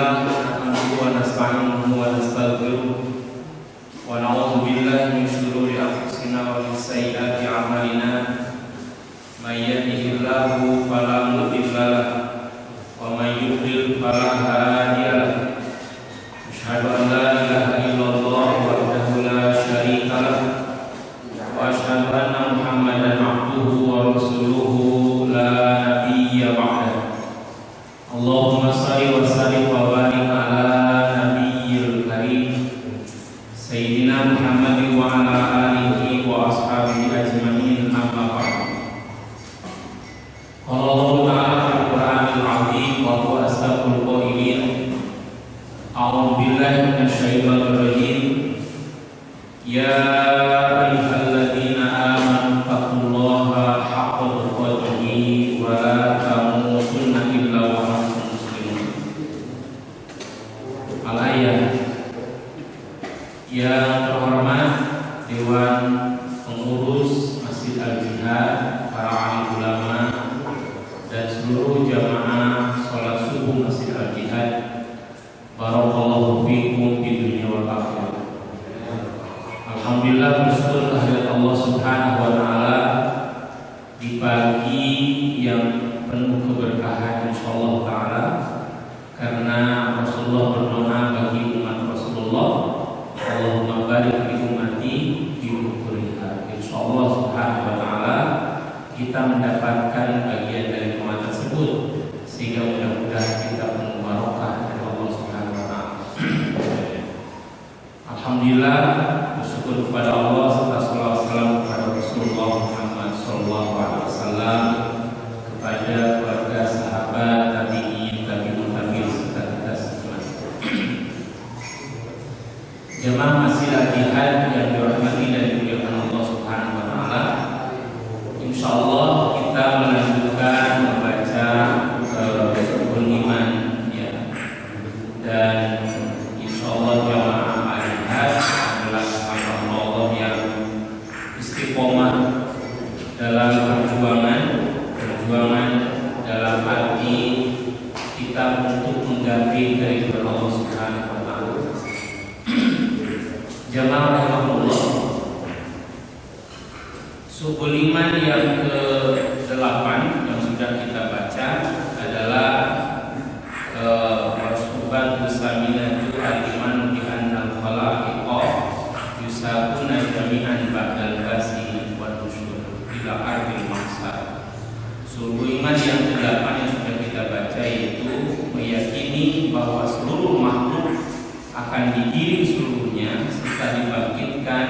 Alhamdulillah nahmaduhu wa nasta'inuhu wa nastaghfiruh wa na'udzu billahi min shururi anfusina wa min sayyiati a'malina may yahdihillahu fala mudilla lahu wa may yudlil fala hadiya lahu asyhadu an la ilaha illallah wahdahu la syarika lahu wa asyhadu anna Muhammadan abduhu wa rasuluhu la nabiyya ba'dahu. Allahumma shalli wa sallim wa barik ala nabiyyil karim sayyidina Muhammadin wa ala alihi wa ashabihi ajma'in, amma ba'd. Qala Allah ta'ala fil Qur'anil 'azim wa huwa asdaqul qailin. A'udzu billahi minasy syaithanir rajim. Ya ayyuhalladzina amanu taqullaha haqqa tuqatih wa la tamutunna illa wa antum muslimun. Al-ayat. Yang terhormat Dewan Pengurus Masjid Al-Jihad, para alim ulama dan seluruh jamaah sholat subuh Masjid Al-Jihad, barakallahu fikum di dunia wal akhirah. Alhamdulillah, bersyukur kehadirat Allah Subhanahu wa taala di pagi yang penuh keberkahan insyaallah taala, karena Rasulullah berdoa bagi umat Rasulullah, Allahumma barik li ummati fi bukuriha. Insyaallah Subhanahu wa taala kita mendapatkan bagian dari doa tersebut, sehingga mudah-mudahan kita penuh barokah dari Allah Subhanahu wa taala. Alhamdulillah, bersyukur kepada Allah serta salawat salam kepada Rasulullah Muhammad sallallahu alaihi wasallam, kepada keluarga, sahabat, tabi'in, tabi'ut tabi'in serta kita semua. Jemaah Masjid Al-Jihad yang dirahmati dan dimuliakan Allah Subhanahu wa taala, insyaallah kita melanjutkan membaca Rukun Iman ya. Dan insyaallah jemaah Al-Jihad adalah Allah yang istiqomah dalam perjuangan dalam arti kita untuk menggapai keridhaan Allah Subhanahu wa taala. Jamaah rahimahullah, Subul Iman yang ke-8 yang sudah kita baca adalah Wasubatu Saminatu al-iman bi annal khalaiqa yusabuna jami'an ba'dal basi wa nusyur ila ardil mahsyar. Subul Iman yang ke-8 yang sudah kita baca yaitu meyakini bahwa seluruh makhluk akan digiring seluruhnya serta dibangkitkan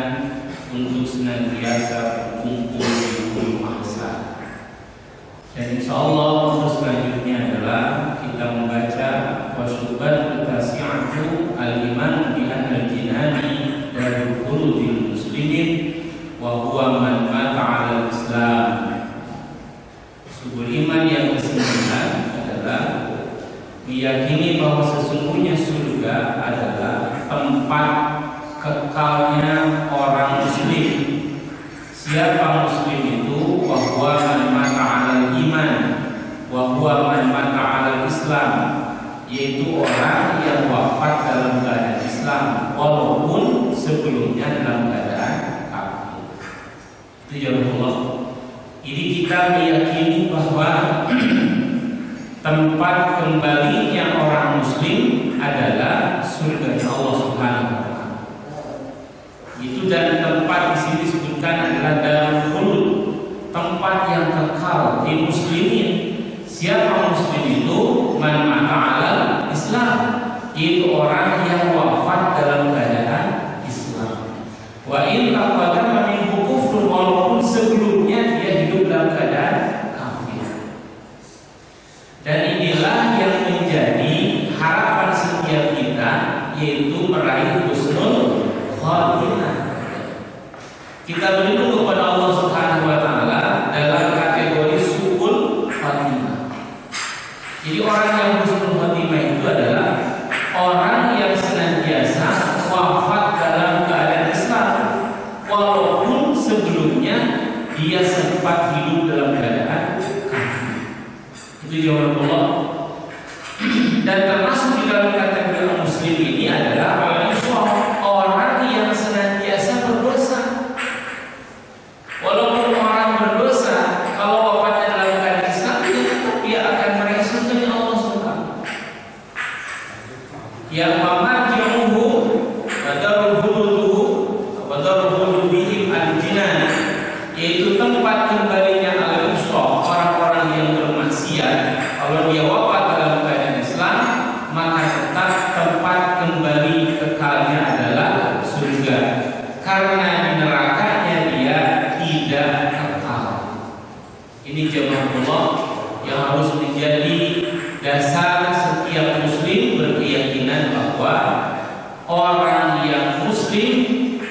untuk senantiasa berkumpul di bumi mahsyar. Dan insyaallah untuk selanjutnya adalah kita membaca wasubat tasi'atu al-iman bi anal jinani darul khuludil muslimin wa huwa man mata 'ala al-islam. Subul Iman yang ke-9 adalah meyakini bahwa sesungguhnya surga adalah tempat kekalnya orang muslim. Siapa muslim itu? Wa huwa man mata 'alal iman wa huwa man mata 'alal islam, yaitu orang yang wafat dalam keadaan Islam walaupun sebelumnya dalam keadaan kafir. Itu ya Allah. Jadi kita meyakini bahwa tempat kembalinya orang muslim adalah surga Allah Subhanahu wa taala. Itu, dan tempat di sini disebutkan adalah darul khulud, tempat yang kekal di muslimin. Siapa muslim itu? Man mata 'alal Islam, yaitu orang yang wafat dalam keadaan Islam. Wa in taqaddama minhu kufrun, walaupun sebelumnya dia hidup dalam keadaan kafir. Dan inilah yang menjadi harapan setiap kita, yaitu meraih husnul khatimah. Kita berlindung kepada Allah Subhanahu wa taala dalam kategori su'ul khatimah. Jadi orang yang husnul khatimah itu adalah orang yang senantiasa wafat dalam keadaan Islam walaupun sebelumnya dia sempat hidup dalam keadaan kafir. Itu jawaban Allah. Dan termasuk di dalam yang mamarji'uhu wa darul bihim al-jinan, yaitu tempat kembalinya al-usah, orang-orang yang bermaksiat. Kalau dia wafat dalam keadaan Islam, maka tetap tempat kembali kekalnya adalah surga, karena di nerakanya dia tidak kekal. Ini jemaah Allah yang harus menjadi dasar setiap muslim berkeyakinan bahwa orang yang muslim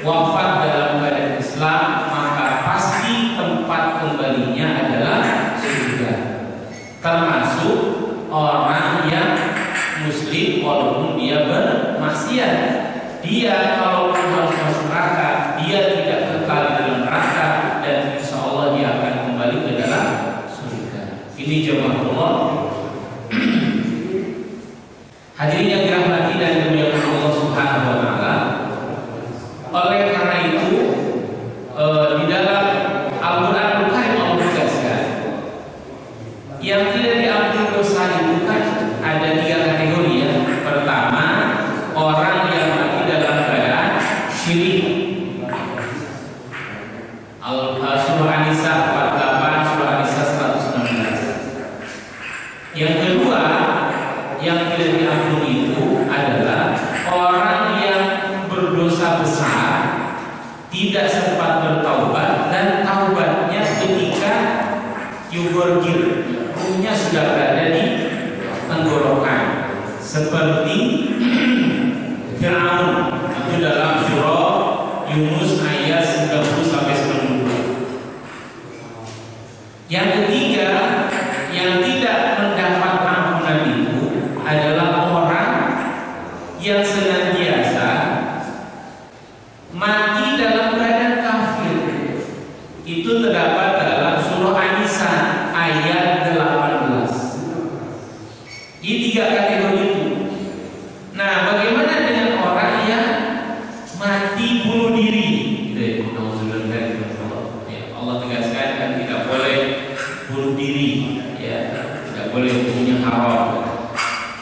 wafat dalam keadaan Islam, maka pasti tempat kembalinya adalah surga. Termasuk orang yang muslim walaupun dia bermaksiat, dia kalau harus masuk neraka, dia tidak kekal di dalam neraka, dan insya Allah dia akan kembali ke dalam surga. Ini jemaah Allah hadirin yang dirahmati dan dimuliakan Allah Subhanahu wa taala. Oleh karena itu di dalam Al-Qur'anul Karim Allah tegaskan yang tidak diampuni dosa itu kan ada 3 kategori ya. Pertama, orang yang mati dalam keadaan syirik. Surah An-Nisa 48, Surah An-Nisa 116. Yang kedua, yang tidak diampuni itu adalah orang yang berdosa besar, tidak sempat bertaubat, dan taubatnya ketika yugorgir, ruhnya sudah berada di tenggorokan, seperti Fir'aun. Itu dalam surah Yunus ayat 90-92. Yang ketiga, yang tidak mendapat ampunan itu adalah orang yang senantiasa mati dalam keadaan kafir. Itu terdapat dalam surah An-Nisa ayat 18. Di 3 kategori itu. Nah, bagaimana dengan orang yang mati bunuh diri? Allah tegaskan kan tidak boleh bunuh diri, ya, tidak boleh punya haram.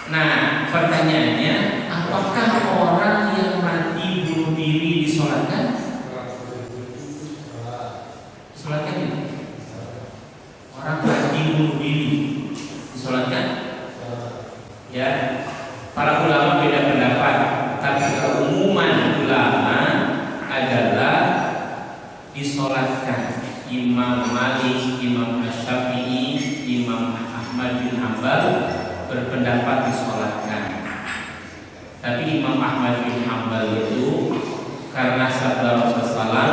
Nah, pertanyaannya, apakah orang yang mati bunuh diri disolatkan? Disolatkan ini? Orang mati bunuh diri disolatkan? Ya, para ulama beda pendapat, tapi keumuman ulama adalah disolatkan. Imam Malik, Imam Asy-Syafi'i, Imam Ahmad bin Hanbal berpendapat disolatkan. Tapi Imam Ahmad bin Hanbal itu karena sabda Rasulullah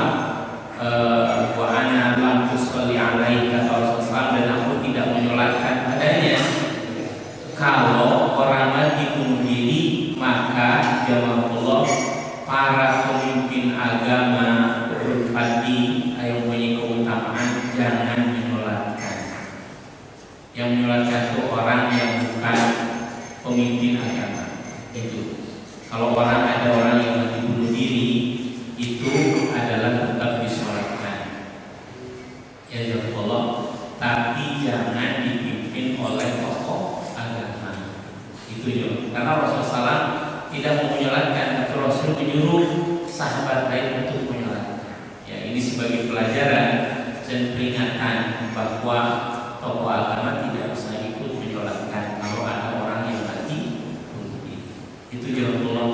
wa ana lam usolli alaihi, kata Rasulullah, dan aku tidak menyolatkan padanya. Kalau orang mati bunuh diri, maka jamaah Allah, para pemimpin agama berfadi yang punya keutamaan jangan menyolatkan. Yang menyolatkan itu orang yang bukan pemimpin agama. Itu kalau ada orang yang mati bunuh diri, itu adalah tetap disolatkan. Ya Allah, tapi jangan dipimpin oleh tokoh agama. Itu ya. Karena Rasulullah tidak mau menyolatkan, tapi Rasul menyuruh sahabat lain untuk menyolatkan. Ya, ini sebagai pelajaran dan peringatan bahwa tokoh agama tidak bisa ikut menyolatkan kalau ada orang yang mati bunuh diri. Itu jawab Allah.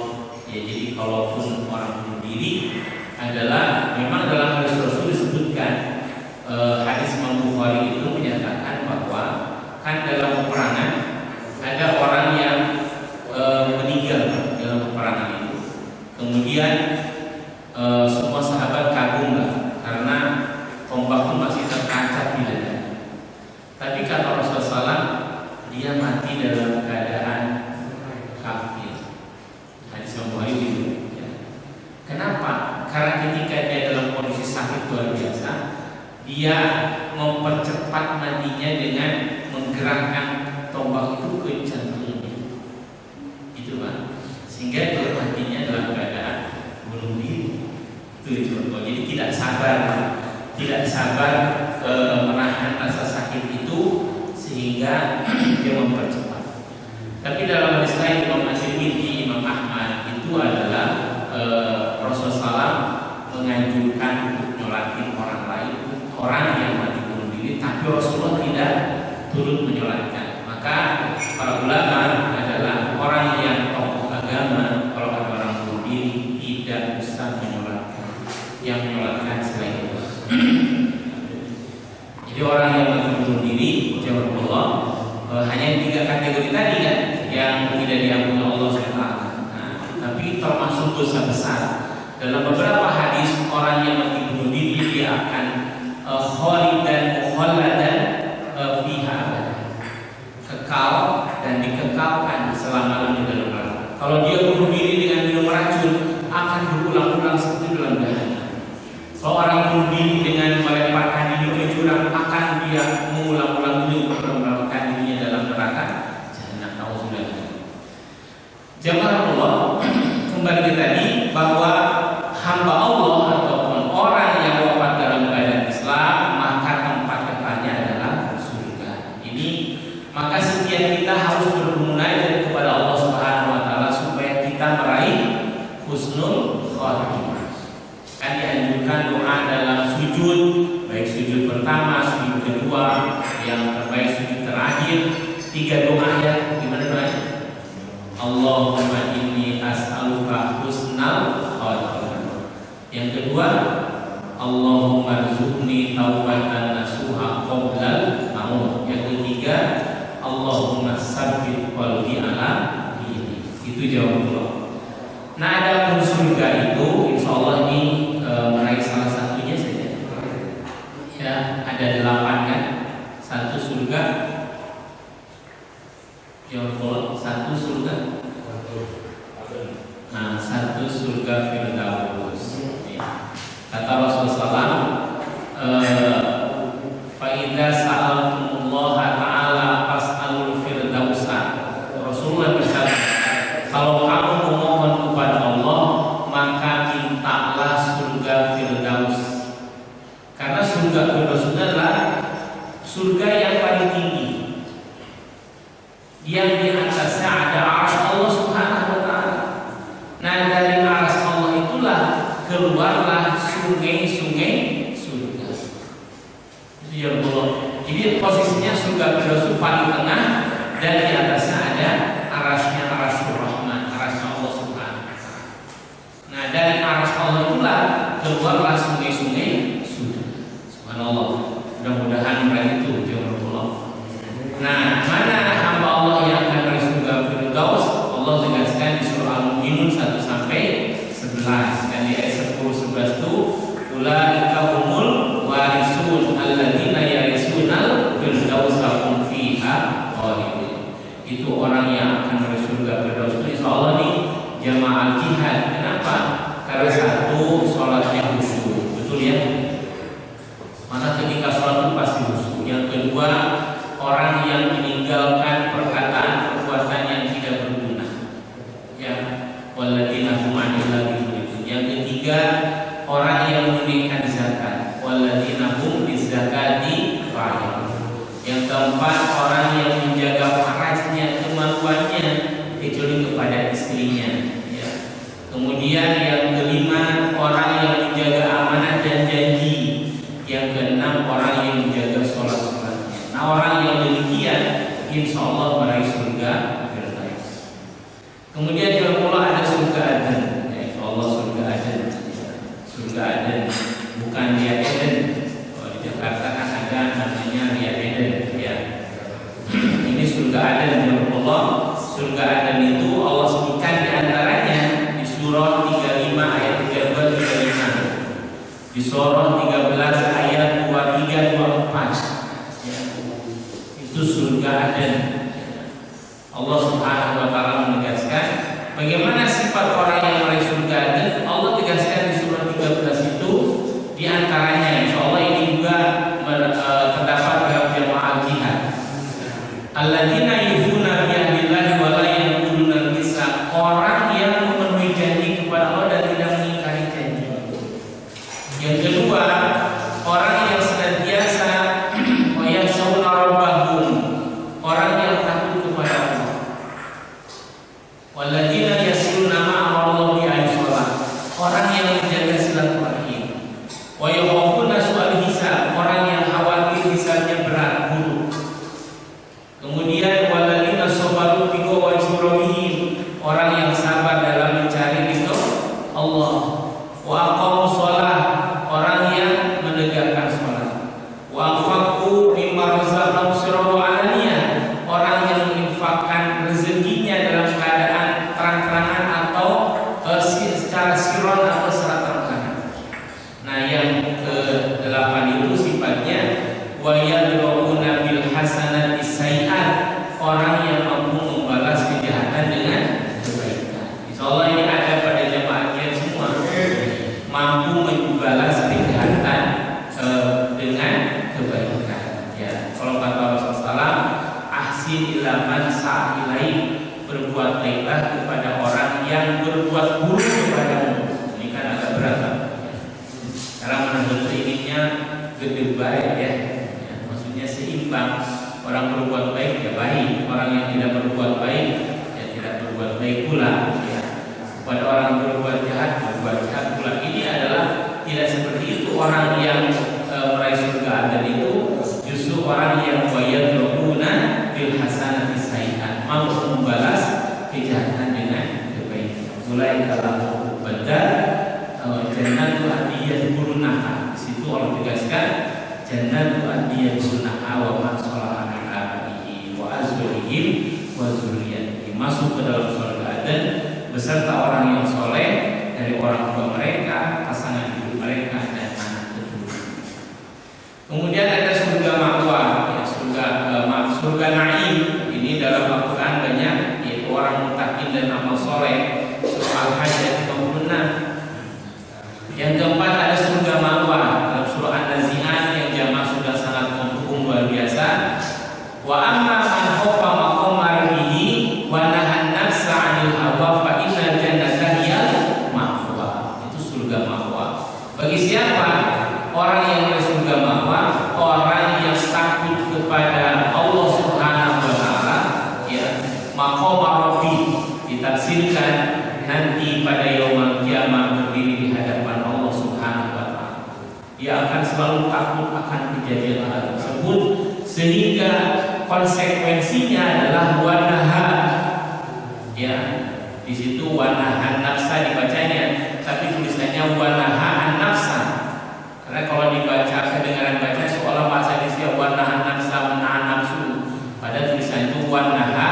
Ya, jadi kalaupun orang bunuh diri adalah memang dalam hadis Rasul disebutkan, hadis Imam Bukhari itu menyatakan bahwa kan dalam peperangan ada orang yang meninggal dalam peperangan itu. Kemudian semua sahabat kagum lah karena tombak itu masih tertancap di dada. Tapi kata Rasulullah, dia mati dalam keadaan kafir. Hadis Bukhari itu. Ya. Kenapa? Karena ketika dia dalam kondisi sakit luar biasa, dia mempercepat matinya dengan menggerakkan tombak itu ke jantungnya. Itu kan, sehingga dia matinya dalam keadaan bunuh diri. Itu contoh. Jadi tidak sabar menahan rasa sakit itu sehingga dia mempercepat. Tapi dalam hadis lain Imam At-Tirmidzi, Imam dosa besar. Dalam beberapa hadis, orang yang mati bunuh diri dia akan khalidan mukhalladan fiha abadan, kekal dan dikekalkan selama-lamanya dalam neraka. Kalau dia bunuh diri dengan minum racun, akan berulang-ulang seperti dalam jahanam. Seorang bunuh diri dengan melemparkan diri ke jurang, akan dia mengulang-ulang juga melemparkan dirinya dalam neraka jahanam. Nauzubillah. Jamaah Allah, kembali ke tadi bahwa hamba Allah ataupun orang yang wafat dalam keadaan Islam, maka tempat kekalnya adalah surga. Ini maka setiap kita harus bermunajat kepada Allah Subhanahu wa taala supaya kita meraih husnul khatimah. Kan dianjurkan doa dalam sujud, baik sujud pertama, sujud kedua, yang terbaik sujud terakhir. 3 doa ya, gimana doanya? Allahumma inni as'aluka husnal khatimah. Yang kedua, Allahumma rzuqni taubatan nasuha qoblal maut. Yang ketiga, Allahumma sabbit qalbi ala dini. Itu jawabannya. Nah, ada surga itu, insya Allah ini meraih salah satunya saja. Ya, ada 8 kan? 1 surga. Jawabannya 1 surga. Nah, 1 surga Firdaus. Kata Rasulullah, fa idza sa'altumullaha ta'ala fas'alul firdausa. Rasulullah bersabda, kalau kamu memohon kepada Allah, maka mintalah surga Firdaus. Karena surga Firdaus adalah surga yang paling tinggi, yang di atasnya ada arsy Allah Subhanahu wa taala. Nah, dari arsy Allah itulah keluarlah sungai-sungai surga. Itu ya Allah. Jadi posisinya surga Firdaus paling tengah, dan di atasnya ada arasnya Arasy Rahman, arasnya Allah Subhanahu wa taala. Nah, dari arasy Allah itulah keluarlah sungai-sungai surga. Subhanallah. Mudah-mudahan meraih itu ya Allah. Nah, mana hamba Allah yang akan meraih surga Firdaus? Allah tegaskan di surah Al-Mu'minun 1 sampai 11. Dan di ayat 10 11 itu, ulaika humul warisun alladzina yarisunal firdausa hum fiha khalidun. Itu orang yang akan meraih surga Firdaus. Itu insyaallah nih jamaah jihad. Kenapa? Karena 1, sholatnya khusyuk. Betul ya? Maka ketika sholat itu pasti khusyuk. Yang kedua, orang yang meninggalkan perkataan-perbuatan yang tidak berguna. Ya, walladzina hum 'anil lagwi. Yang ketiga, orang yang menunaikan zakat. Walladzina hum lizakati fa'ilun. Yang keempat, orang yang menjaga farajnya, kemaluannya, kecuali kepada istrinya. Ya. Kemudian yang kelima, orang yang menjaga amanah dan janji. Yang keenam, orang yang menjaga sholat-sholatnya. Nah, orang yang demikian, insya Allah meraih surga Firdaus. Kemudian yang Allah ada surga Aden. Ya, insya Allah surga Aden. Surga Aden, bukan Ria Eden. Kalau di Jakarta kan ada namanya Ria Eden. Ya. Ini surga Aden ya Allah. Surga Aden itu Allah sebutkan di antaranya di surah 35 ayat 32 35. Di surah 13 ayat 23 24. Ya. Itu surga Aden. Allah Subhanahu wa taala menegaskan bagaimana sifat orang yang meraih surga Aden. Allah tegaskan di surah 13 itu di antaranya insyaallah ini juga terdapat dalam jamaah jihad. Alladzina yufuna bi ahdillahi wa la yanquduna al-mitsaq. Orang yang memenuhi janji kepada Allah dan tidak mengingkari janji. Yang kedua, orang yang senantiasa wa yakhshawna rabbahum. Orang yang takut kepada Allah. Walladzina yasluna ma'a Allah bi al-shalah. Orang yang menjaga silaturahim. Wa yakhafuna su'al hisab. Orang yang khawatir hisabnya berat, buruk. Kemudian walladzina sabaru bi rabbihim. Orang yang sabar dalam mencari ridho Allah. Wa aqamu shalah. Orang yang menegakkan salat. Wa anfaqu mimma razaqnahum sirran wa alaniyah. Orang yang menginfakkan rezekinya dalam keadaan terang-terangan atau secara lebih baik ya. Maksudnya seimbang. Orang berbuat baik ya baik, orang yang tidak berbuat baik ya tidak berbuat baik pula ya. Pada orang yang berbuat jahat pula. Ini adalah tidak seperti itu. Orang yang meraih surga adil itu justru orang yang wayadrubuna bil hasanati sayyi'at, mau membalas kejahatan dengan kebaikan. Mulai kalau badal jannatu adiyah burunaha. Di situ Allah tegaskan jannatu adiyah burunaha wa man sholaha min abaihi wa azwajihim wa dzurriyyatihim, masuk ke dalam surga adil beserta orang yang soleh dari orang tua mereka, pasangan hidup mereka dan anak keturunan. Kemudian ada surga ma'wa, ya, surga na'im. Ini dalam Al-Quran banyak, yaitu orang muttaqin dan amal soleh. Surah Al-Hajj ayat 56. Yang keempat ada surga ma'wa dalam surah An-Nazi'at yang jamaah sudah sangat mendukung luar biasa. Wa amma man khafa maqama rabbih wa nahan nafsa 'anil hawa fa innal jannata hiyal ma'wa. Itu surga ma'wa. Bagi siapa? Orang yang meraih surga ma'wa, orang yang takut kepada Allah Subhanahu wa taala, ya. Maqama rabbi ditafsirkan nanti pada yaumul kiamah berdiri di hadapan Allah Subhanahu wa taala. Dia akan selalu takut akan kejadian hal tersebut sehingga konsekuensinya adalah wanaha, ya. Di situ wanahan nafsa dibacanya, tapi tulisannya wanahan nafsa. Karena kalau dibaca kedengaran baca seolah bahasa Indonesia wanahan nafsa menahan nafsu. Pada tulisan itu wanaha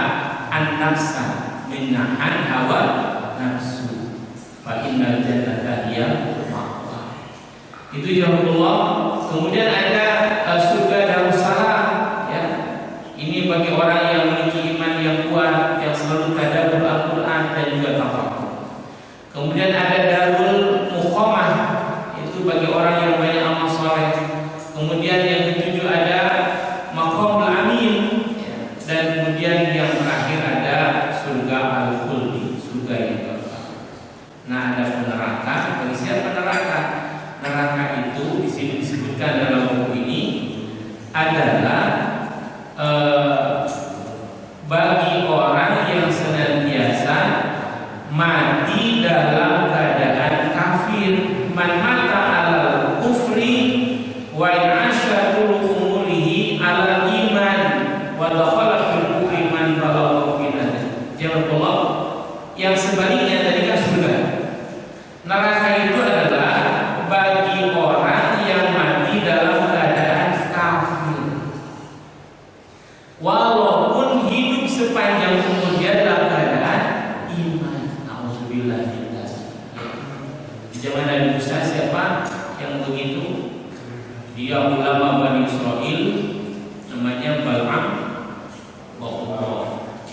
an nafsa menahan hawa nafsu. Fa innal jannata hiya ma'wa. Itu jawabannya. Kemudian ada surga darussalam, ya. Ini bagi orang yang memiliki iman yang kuat, yang selalu tadabbur Al-Qur'an dan juga tafakkur. Kemudian ada darul muqamah, itu bagi orang yang banyak amal saleh. Kemudian yang ketujuh ada maqamul amin, ya. Dan kemudian yang terakhir ada surga al-khuldi, surga yang kekal. Nah, ada neraka. Bagi siapa neraka? Neraka itu di sini disebutkan dalam buku ini adalah bagi orang yang senantiasa mati dalam keadaan kafir, man mata alal kufri wa in asya tul umurihi alal iman wa dakhala fil kufri man balagha finan. Jawab yang sebaliknya tadi kan surga. Neraka itu adalah bagi orang yang mati dalam keadaan kafir, walaupun hidup sepanjang umur dia dalam keadaan iman. Alhamdulillah. Di zaman Nabi Musa siapa yang begitu? Dia ulama Bani Israel, namanya Bal'am.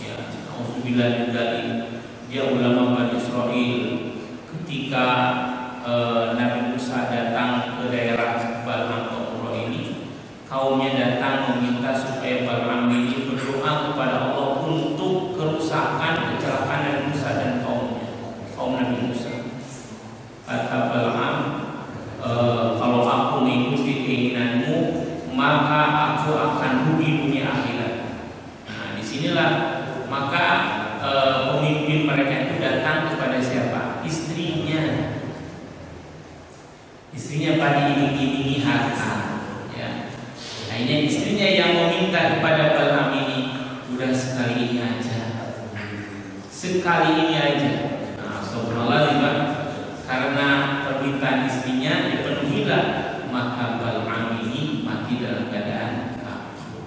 Ya, Alhamdulillah. Dia ulama Bani Israel. Ketika Nabi Musa datang ke daerah Bal'am ini, kaumnya datang meminta supaya Bal'am ini berdoa kepada Allah untuk kerusakan, kecelakaan Nabi Musa dan kaumnya, kaum Nabi Musa. Kata Bal'am, kalau aku mengikuti keinginanmu, maka aku akan rugi dunia akhirat. Nah, disinilah maka pemimpin mereka itu datang kepada siapa? Istrinya. Istrinya pada iming-imingi harta, ya. Akhirnya istrinya yang meminta kepada Bal'am ini, udah sekali ini aja, sekali ini aja. Nah, subhanallah, karena permintaan istrinya dipenuhilah, maka Bal'am ini mati dalam keadaan kafir.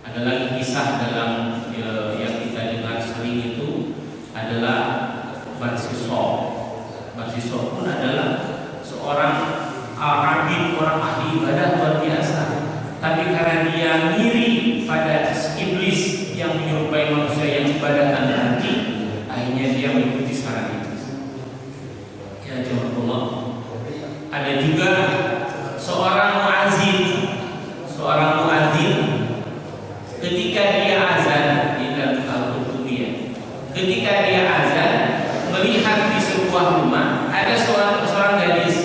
Ada lagi kisah dalam yang kita dengar sering itu adalah Barsisok. Barsisok pun adalah seorang abid, orang ahli ibadah luar biasa. Tapi karena dia ngiri pada iblis yang menyerupai manusia yang ibadahkan nanti, akhirnya dia mengikuti saran itu. Ya Allah. Ada juga seorang muazzin, ketika dia azan di dalam Al-Qurtubiyah, ketika dia azan melihat di sebuah rumah ada seorang gadis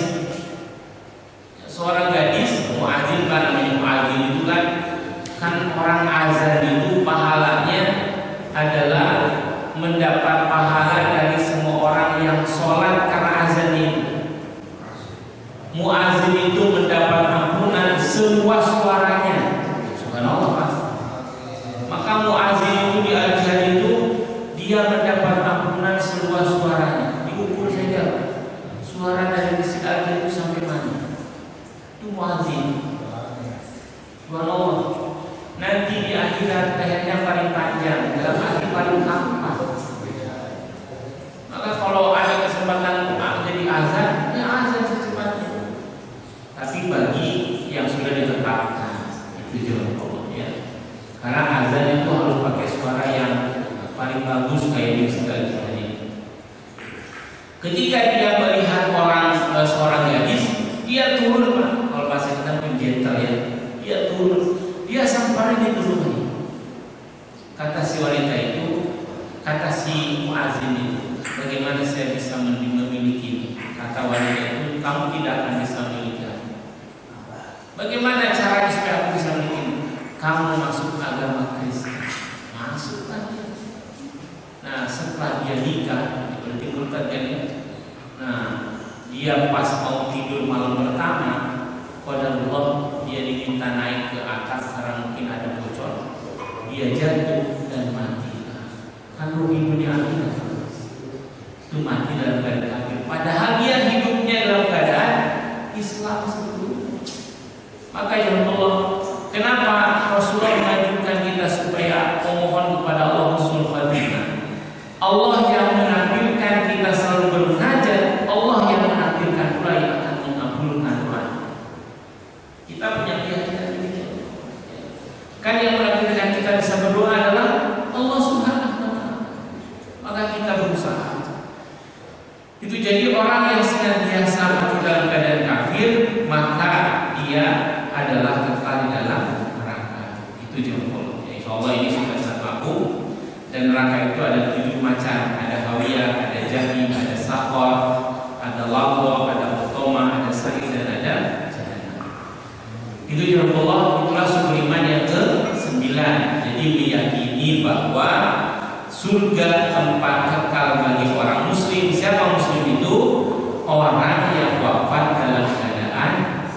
pahala dari semua orang yang sholat karena azan itu. Muazin itu mendapat ampunan seluas suaranya. Subhanallah, Mas. Maka muazin itu di Al-Jihad itu dia mendapat ampunan seluas suaranya. Diukur saja suara dari Masjid Al-Jihad itu sampai mana. Itu muazin. Subhanallah. Nanti di akhirat lehernya paling panjang, dalam arti paling tampak. Maka kalau ada kesempatan jadi azan, ya azan secepatnya. Tapi bagi yang sudah ditetapkan, itu jangan Allah ya. Karena azan itu harus pakai suara yang paling bagus kayak di segala tadi. Ketika dia melihat seorang gadis, dia turun, Pak. Kalau bahasa kita gentle ya, dia turun. Dia sampai dulu. Kata si wanita itu, kata si muazin itu, bagaimana saya bisa memiliki? Kata wanita itu, kamu tidak akan bisa memiliki. Bagaimana caranya supaya aku bisa memiliki? Kamu masuk agama Kristen. Masuk lagi. Nah, setelah dia nikah, berarti murtadnya. Nah, dia pas mau tidur malam pertama, qadarullah dia diminta naik ke atas karena mungkin ada bocor. Dia jatuh dan mati. Kan rugi dunia akhirat. Itu mati dalam keadaan kafir. Padahal dia hidupnya dalam keadaan Islam sebelumnya. Maka ya Allah, kenapa Rasulullah mengajukan kita supaya memohon kepada Allah husnul khatimah? Allah yang menakdirkan kita selalu bermunajat, Allah yang menakdirkan pula yang akan mengabulkan doa. Kita punya keyakinan demikian. Kan yang menakdirkan kita bisa berdoa adalah Allah Subhanahu wa taala. Maka kita berusaha. Itu jadi orang yang senantiasa mati dalam keadaan kafir, maka dia adalah kekal di dalam neraka. Itu jempol. Ya, insyaallah ini sudah sangat mampu. Dan neraka itu ada 7 macam. Ada hawiyah, ada jahim, ada saqar, ada laqwa, ada utama, ada sa'ir dan ada jahannam. Itu jempol. Itulah sumber iman yang ke-9. Jadi meyakini bahwa surga tempat kekal bagi orang muslim. Siapa muslim itu? Orang yang wafat dalam keadaan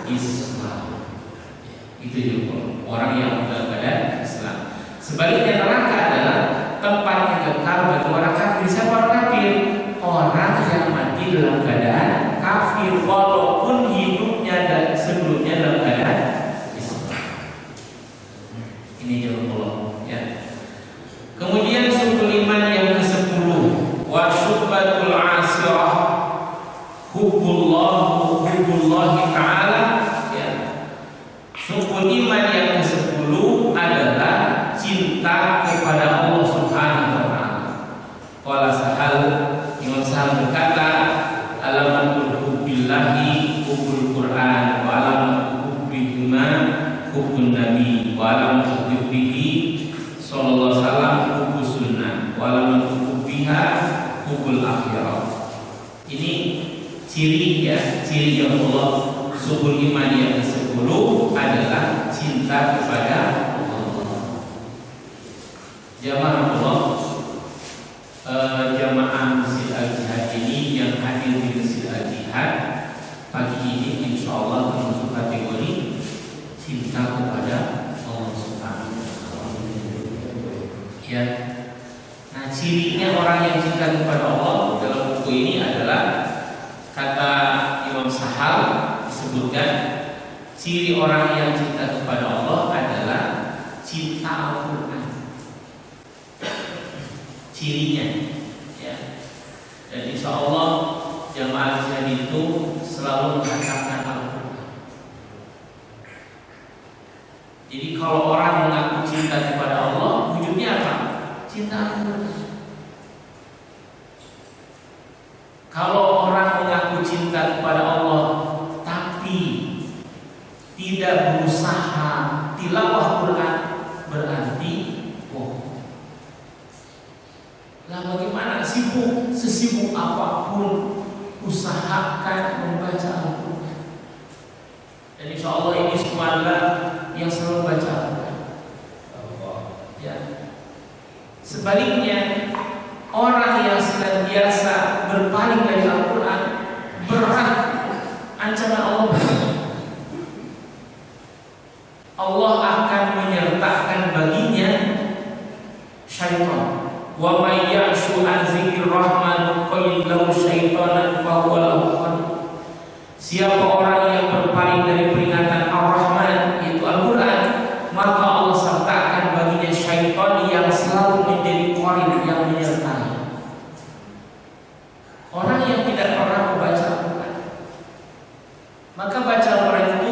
Islam. Itu juga orang yang dalam keadaan Islam. Sebaliknya neraka adalah tempat yang kekal bagi orang kafir. Siapa orang kafir? Orang yang mati dalam keadaan kafir walaupun hidupnya dan sebelumnya dalam keadaan Islam. Ini jawab ya. Kemudian sumber iman yang ke-10, wa syubbatul asirah hubbullahi ta'ala ya. Sumber iman yang ke-10 adalah cinta kepada Allah Subhanahu wa taala. Qala Sahal, Imam Sahal berkata, alamatul hubbillahi hubbul Quran wa alamatul hubbihima hubbun nabi wa alamatul hubbihi sallallahu alaihi wasallam hubbus sunnah wa alamatul hubbiha hubbul akhirah. Ini ciri ya, ciri yang Allah. Subul iman yang ke-10 adalah cinta kepada Allah. Jamaah Allah, jamaah Masjid Al-Jihad ini yang hadir di Masjid Al-Jihad pagi ini insya Allah termasuk kategori cinta kepada Allah Subhanahu wa taala. Ya. Nah, cirinya orang yang cinta kepada Allah dalam buku ini adalah kata Imam Sahal disebutkan ciri orang yang cinta kepada Allah adalah cinta Al-Quran. Cirinya ya. Dan insya Allah jamaah Al-Jihad itu selalu mengatakan Al-Quran. Jadi kalau orang mengaku cinta kepada Allah, wujudnya apa? Cinta Al-Quran. Kalau orang mengaku cinta kepada Allah tapi tidak berusaha tilawah Quran, berarti lah bagaimana sesibuk apapun usahakan membaca Al-Quran. Dan insya Allah ini semua adalah yang selalu baca Al-Quran ya. Sebaliknya orang yang senantiasa berpaling dari Al-Quran, berat ancaman Allah. Allah akan menyertakan baginya syaitan. Wa may ya'shu an dzikrir rahman nuqayyid lahu syaitanan fa huwa lahu qarin. Siapa orang yang berpaling dari peringatan Ar-Rahman, yaitu Al-Quran, maka Allah sertakan baginya syaitan yang selalu menjadi qarin, yang menyertai. Orang yang tidak pernah membaca Al-Quran, maka baca Al-Quran itu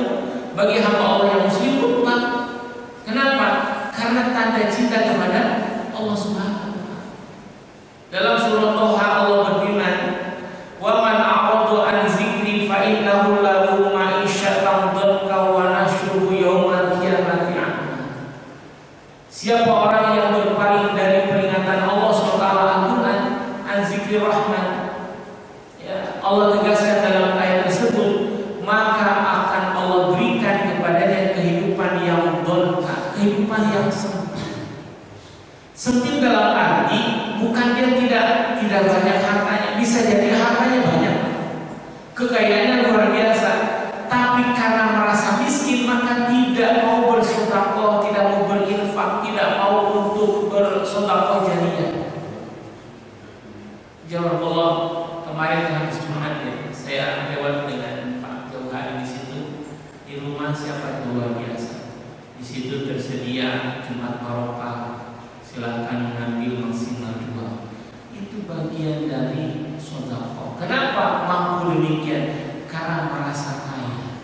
bagi hamba Allah yang muslim lupa. Kenapa? Karena tanda cinta kepada Allah Subhanahu. Dalam surah Toha Allah berfirman, "Wa man a'rada an dzikri fa innahu lahu ma'isyatan dhanka wa nahsyuruhu yaumal qiyamati a'ma." Siapa orang yang berpaling dari peringatan Allah SWT Al-Quran, an dzikri rahman, ya, Allah tegaskan dalam ayat tersebut, maka akan Allah berikan kepadanya kehidupan yang dhanka, kehidupan yang sempit. Sempit dalam arti bukan dia tidak banyak hartanya, bisa jadi hartanya banyak, kekayaannya luar biasa, tapi karena merasa miskin maka tidak mau bersedekah, tidak mau berinfak, tidak mau untuk bersedekah jariyah. Jawab Allah, kemarin habis Jumat ya, saya lewat dengan Pak Jauhari di situ, di rumah siapa luar biasa. Di situ tersedia Jumat Barokah. Silakan mengambil maksimal 2. Itu bagian dari sedekah. Kenapa mampu demikian? Karena merasa kaya,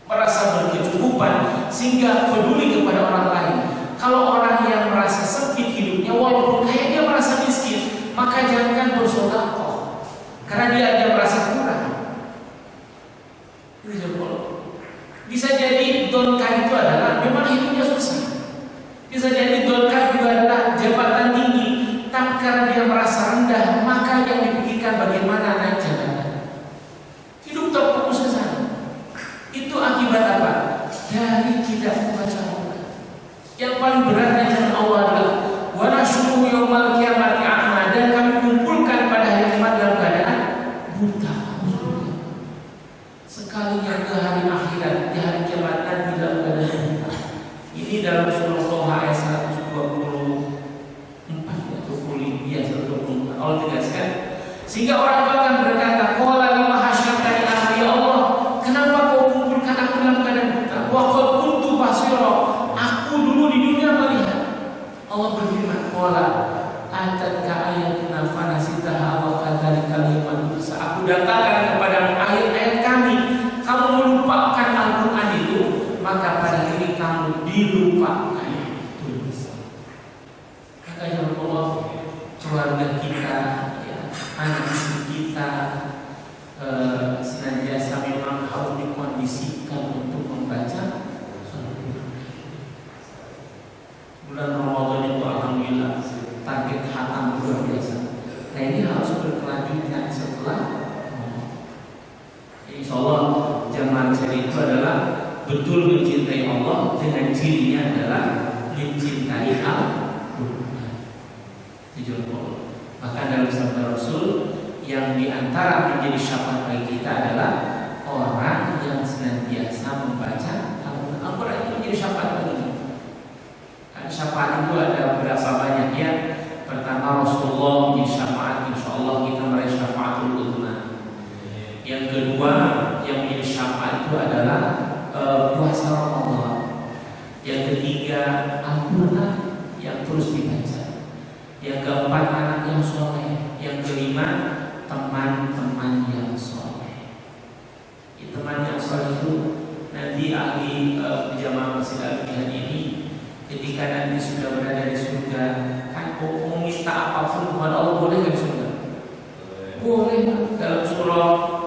merasa berkecukupan, sehingga peduli kepada orang lain. Kalau orang yang merasa sempit hidupnya, walaupun kaya dia merasa miskin, maka jangan bersedekah, karena dia merasa kurang. Bisa jadi donka itu adalah memang hidupnya susah. Bisa jadi dolkar juga adalah jabatan tinggi, tapi karena dia merasa rendah, maka yang dipikirkan bagaimana naik jabatan. Hidup terfokus ke sana. Itu akibat apa? Dari tidak membaca Al-Quran. Yang paling berat ancaman Allah adalah wa nahsyuruhu yaumal qiyamati a'ma, dan kami kumpulkan pada hari kiamat dalam keadaan buta. Sekalinya ke hari akhirat, di hari kiamat nanti dalam keadaan buta. Ini dalam surah Toha ayat 124 atau 124. Allah tegaskan, sehingga orang itu akan berkata, qala lima hasyartani amri, ya Allah, kenapa kau kumpulkan aku dalam keadaan buta? Wa qad kuntu basira, aku dulu di dunia melihat. Allah berfirman, qala atatka ayatuna fanasitaha wa kadzalikal yawma tunsa. Aku datangkan kepadamu ayat-ayat kami, kamu melupakan Al-Quran itu, maka pada hari kamu dilupakan. Makanya Allah, keluarga kita, ya, anak kita senantiasa memang harus dikondisikan untuk membaca. Bulan Ramadan itu alhamdulillah target khatam luar biasa. Nah ini harus berkelanjutan setelah. Insya Allah jamaah itu adalah betul mencintai Allah, dengan cirinya adalah mencintai Al-Quran. Maka dalam sabda Rasul, yang diantara menjadi syafaat bagi kita adalah orang yang senantiasa membaca Al-Quran. Al-Quran itu menjadi syafaat bagi kita. Syafaat itu ada berapa banyak ya? Pertama, Rasulullah menjadi syafaat, insya Allah kita meraih syafaatul uzma. Yang kedua yang menjadi syafaat itu adalah puasa Ramadan. Yang ketiga Al-Quran yang terus dibaca. Yang keempat anak yang soleh. Yang kelima teman-teman yang soleh. Teman yang soleh itu nanti ahli jamaah Masjid Al-Bihar ini, ketika nanti sudah berada di surga, kan mau minta apapun kepada Allah boleh nggak di surga? Boleh. Dalam surah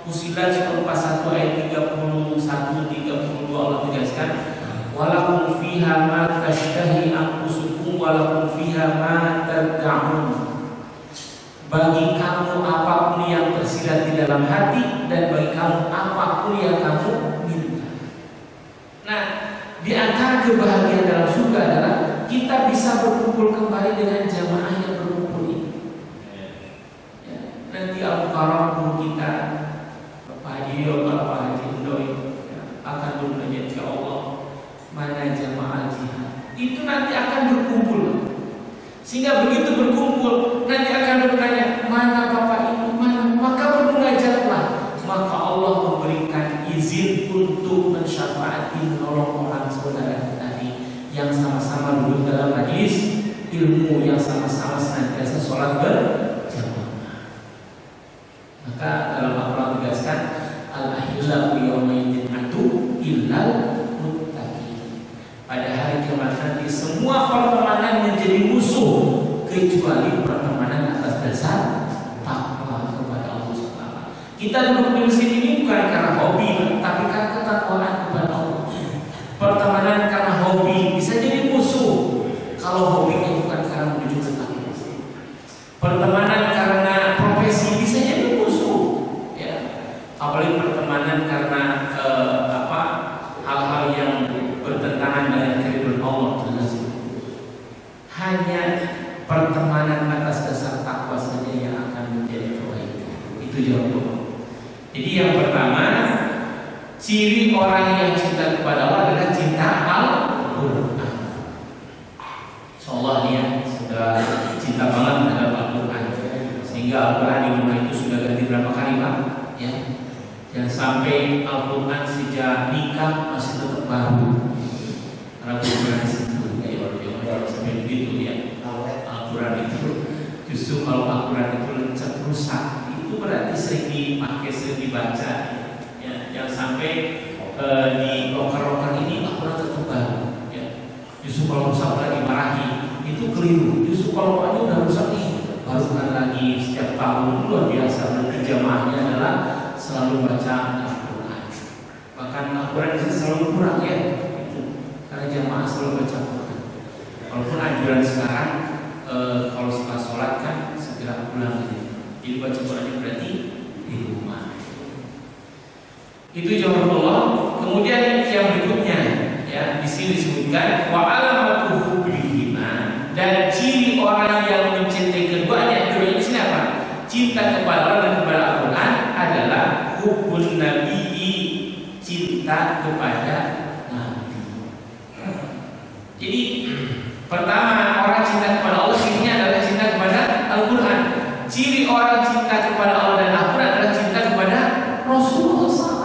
Fussilat surah 41 ayat 31-32 Allah tegaskan, walakum fiha ma tashtahi anfusukum walakum fiha ma tad'un. Bagi kamu apapun yang tersirat di dalam hati, dan bagi kamu apapun yang kamu minta. Nah, di antara kebahagiaan dalam surga adalah kita bisa berkumpul kembali dengan jamaah yang berkumpul para guru kita, Pak Haji Yoga, Pak Haji Indoi, ya, akan bertanya, ya Allah, mana jamaah jihad? Itu nanti akan berkumpul. Sehingga begitu berkumpul, nanti akan bertanya, mana Bapak itu, mana? Maka bermunajatlah. Maka Allah memberikan izin untuk mensyafaati menolong orang saudara tadi yang sama-sama duduk dalam majlis ilmu, yang sama-sama senantiasa sholat berjamaah. Maka dalam Al-Quran tegaskan, al-ahillahu yawmaidin adu illal muttaqin. Pada hari kiamat nanti semua pertemanan menjadi musuh kecuali pertemanan atas dasar takwa kepada Allah Subhanahu. Kita duduk di sini ini bukan karena hobi, tapi karena ketakwaan kepada Allah. Pertemanan karena hobi bisa jadi musuh kalau hobinya bukan karena menuju ke takwa. Pertemanan karena profesi bisa jadi musuh, ya. Apalagi pertemanan karena hal-hal yang bertentangan dengan keridhaan Allah, jelas. Hanya pertemanan atas dasar takwa saja yang akan menjadi kebaikan. Itu jawabannya. Jadi yang pertama, ciri orang yang cinta kepada Allah adalah cinta Al-Quran. Insyaallah dia sudah cinta banget terhadap Al-Quran, sehingga Al-Quran di rumah itu sudah ganti berapa kali Pak? Ya, jangan sampai Al-Quran sejak nikah masih tetap baru. Karena Al-Quran itu sampai begitu ya. Al-Quran itu justru kalau Al-Quran itu rusak, itu berarti sering dipakai, sering dibaca. Ya, jangan sampai di loker-loker ini Al-Quran tetap baru. Ya. Justru kalau rusak lagi marahi, itu keliru. Justru kalau Qurannya udah rusak nih, barukan lagi setiap tahun, luar biasa. Berarti jamaahnya adalah selalu baca Al-Quran. Bahkan Al-Quran itu selalu kurang ya, itu karena jamaah selalu baca Al-Quran. Walaupun anjuran sekarang kalau setelah sholat kan segera pulang gitu. Jadi baca Qurannya berarti di rumah. Itu jawab Allah. Kemudian yang berikutnya ya di sini disebutkan wa alamatu hubbihima, dan ciri orang yang mencintai keduanya. Kedua ini apa? Cinta kepada Allah dan kepada Al-Quran adalah hubbun nabiyyi, cinta kepada Nabi. Jadi pertama, orang cinta kepada Allah cirinya adalah cinta kepada Al-Quran. Ciri orang cinta kepada Allah dan Al-Quran adalah cinta kepada Rasulullah SAW.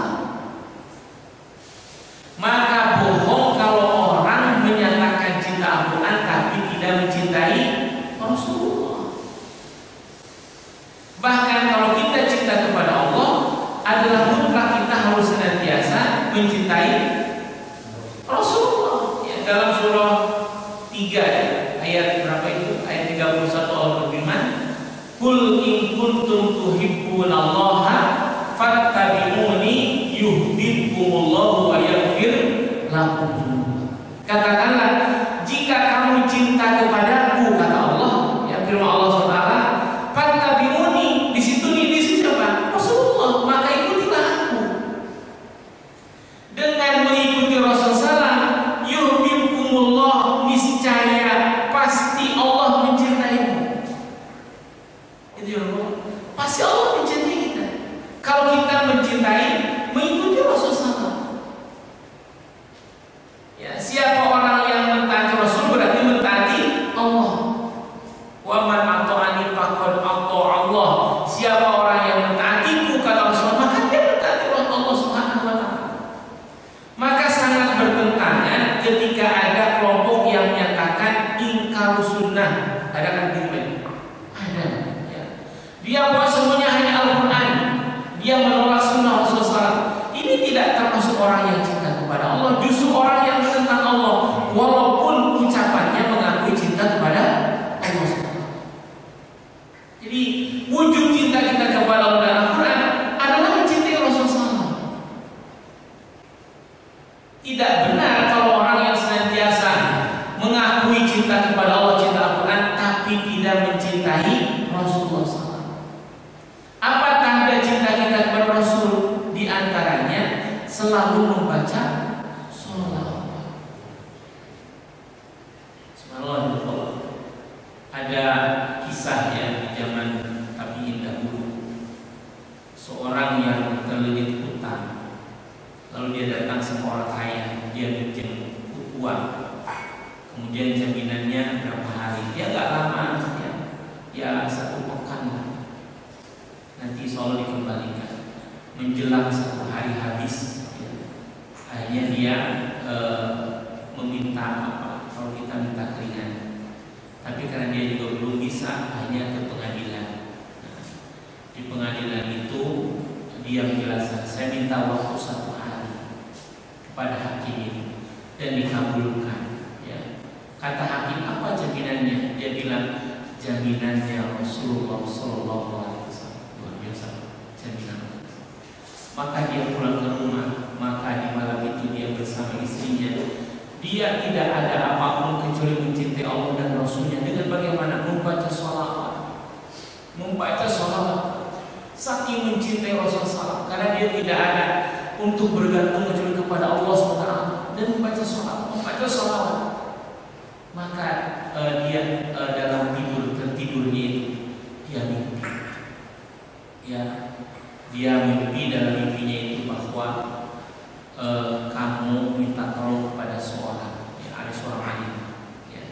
Maka bohong kalau orang menyatakan cinta Al-Quran tapi tidak mencintai Rasulullah. Bahkan kalau kita cinta kepada Allah adalah mutlak kita harus senantiasa mencintai Rasulullah. Ya, dalam surah 3 ya, ayat berapa itu? Ayat 31 Allah berfirman, "Qul in kuntum tuhibbunallaha fattabi'uni yuhibbukumullahu wa yaghfir lakum." Katakanlah, jika kamu cinta kepadaku, kata Allah, ya firman Allah SWT, fattabi'uni, di situ siapa? Rasulullah, maka ikutilah aku. Dengan mengikuti Rasulullah, yuhibbukumullah, niscaya pasti Allah mencintaimu. Itu yang Allah. Pasti Allah mencintai kita. Kalau kita mencintai, mengikuti Rasulullah. Ya, siapa orang yang mentaati Rasul berarti mentaati Allah. Wa man ata'ani faqad ata'a Allah. Siapa orang yang mentaatiku, kata Rasul, maka dia mentaati Allah Subhanahu wa taala. Maka sangat bertentangan ketika ada kelompok yang menyatakan ingkar sunnah. Ada kan gitu? Ada. Ya. Dia buat semuanya hanya Al-Quran. Dia menolak sunnah Rasulullah. Ini tidak termasuk orang yang cinta kepada Allah. Justru orang yang menentang Allah, walaupun ucapannya mengakui cinta kepada Allah. Jadi wujud cinta kita kepada Allah dan Al-Quran adalah mencintai Rasulullah. Tidak benar kalau orang yang senantiasa mengakui cinta kepada Allah, cinta Al-Quran, tapi tidak mencintai Rasulullah SAW. Apa tanda cinta kita kepada Rasul? Di antaranya selalu membaca sholawat. Subhanallah. Ada kisah ya di zaman tabi'in dahulu. kira-kira 1 pekan nanti insya Allah dikembalikan. Menjelang 1 hari habis, ya. Akhirnya dia meminta apa? Kalau kita minta keringan, tapi karena dia juga belum bisa, akhirnya ke pengadilan. Nah, di pengadilan itu dia menjelaskan, saya minta waktu 1 hari kepada hakim ini dan dikabulkan. Ya. Kata hakim, apa jaminannya? Dia bilang, jaminannya Rasulullah SAW. Luar biasa jaminan. Maka dia pulang ke rumah, maka di malam itu dia bersama istrinya. Dia tidak ada apapun kecuali mencintai Allah dan Rasulnya. Dengan bagaimana? Membaca sholawat. Membaca sholawat. Saking mencintai Rasulullah SAW, karena dia tidak ada untuk bergantung kecuali kepada Allah SWT dan membaca sholawat. Maka dia dalam tertidurnya itu dia mimpi. Ya, dia mimpi dalam mimpinya itu bahwa kamu minta tolong kepada seorang, ya, ada seorang alim, ya,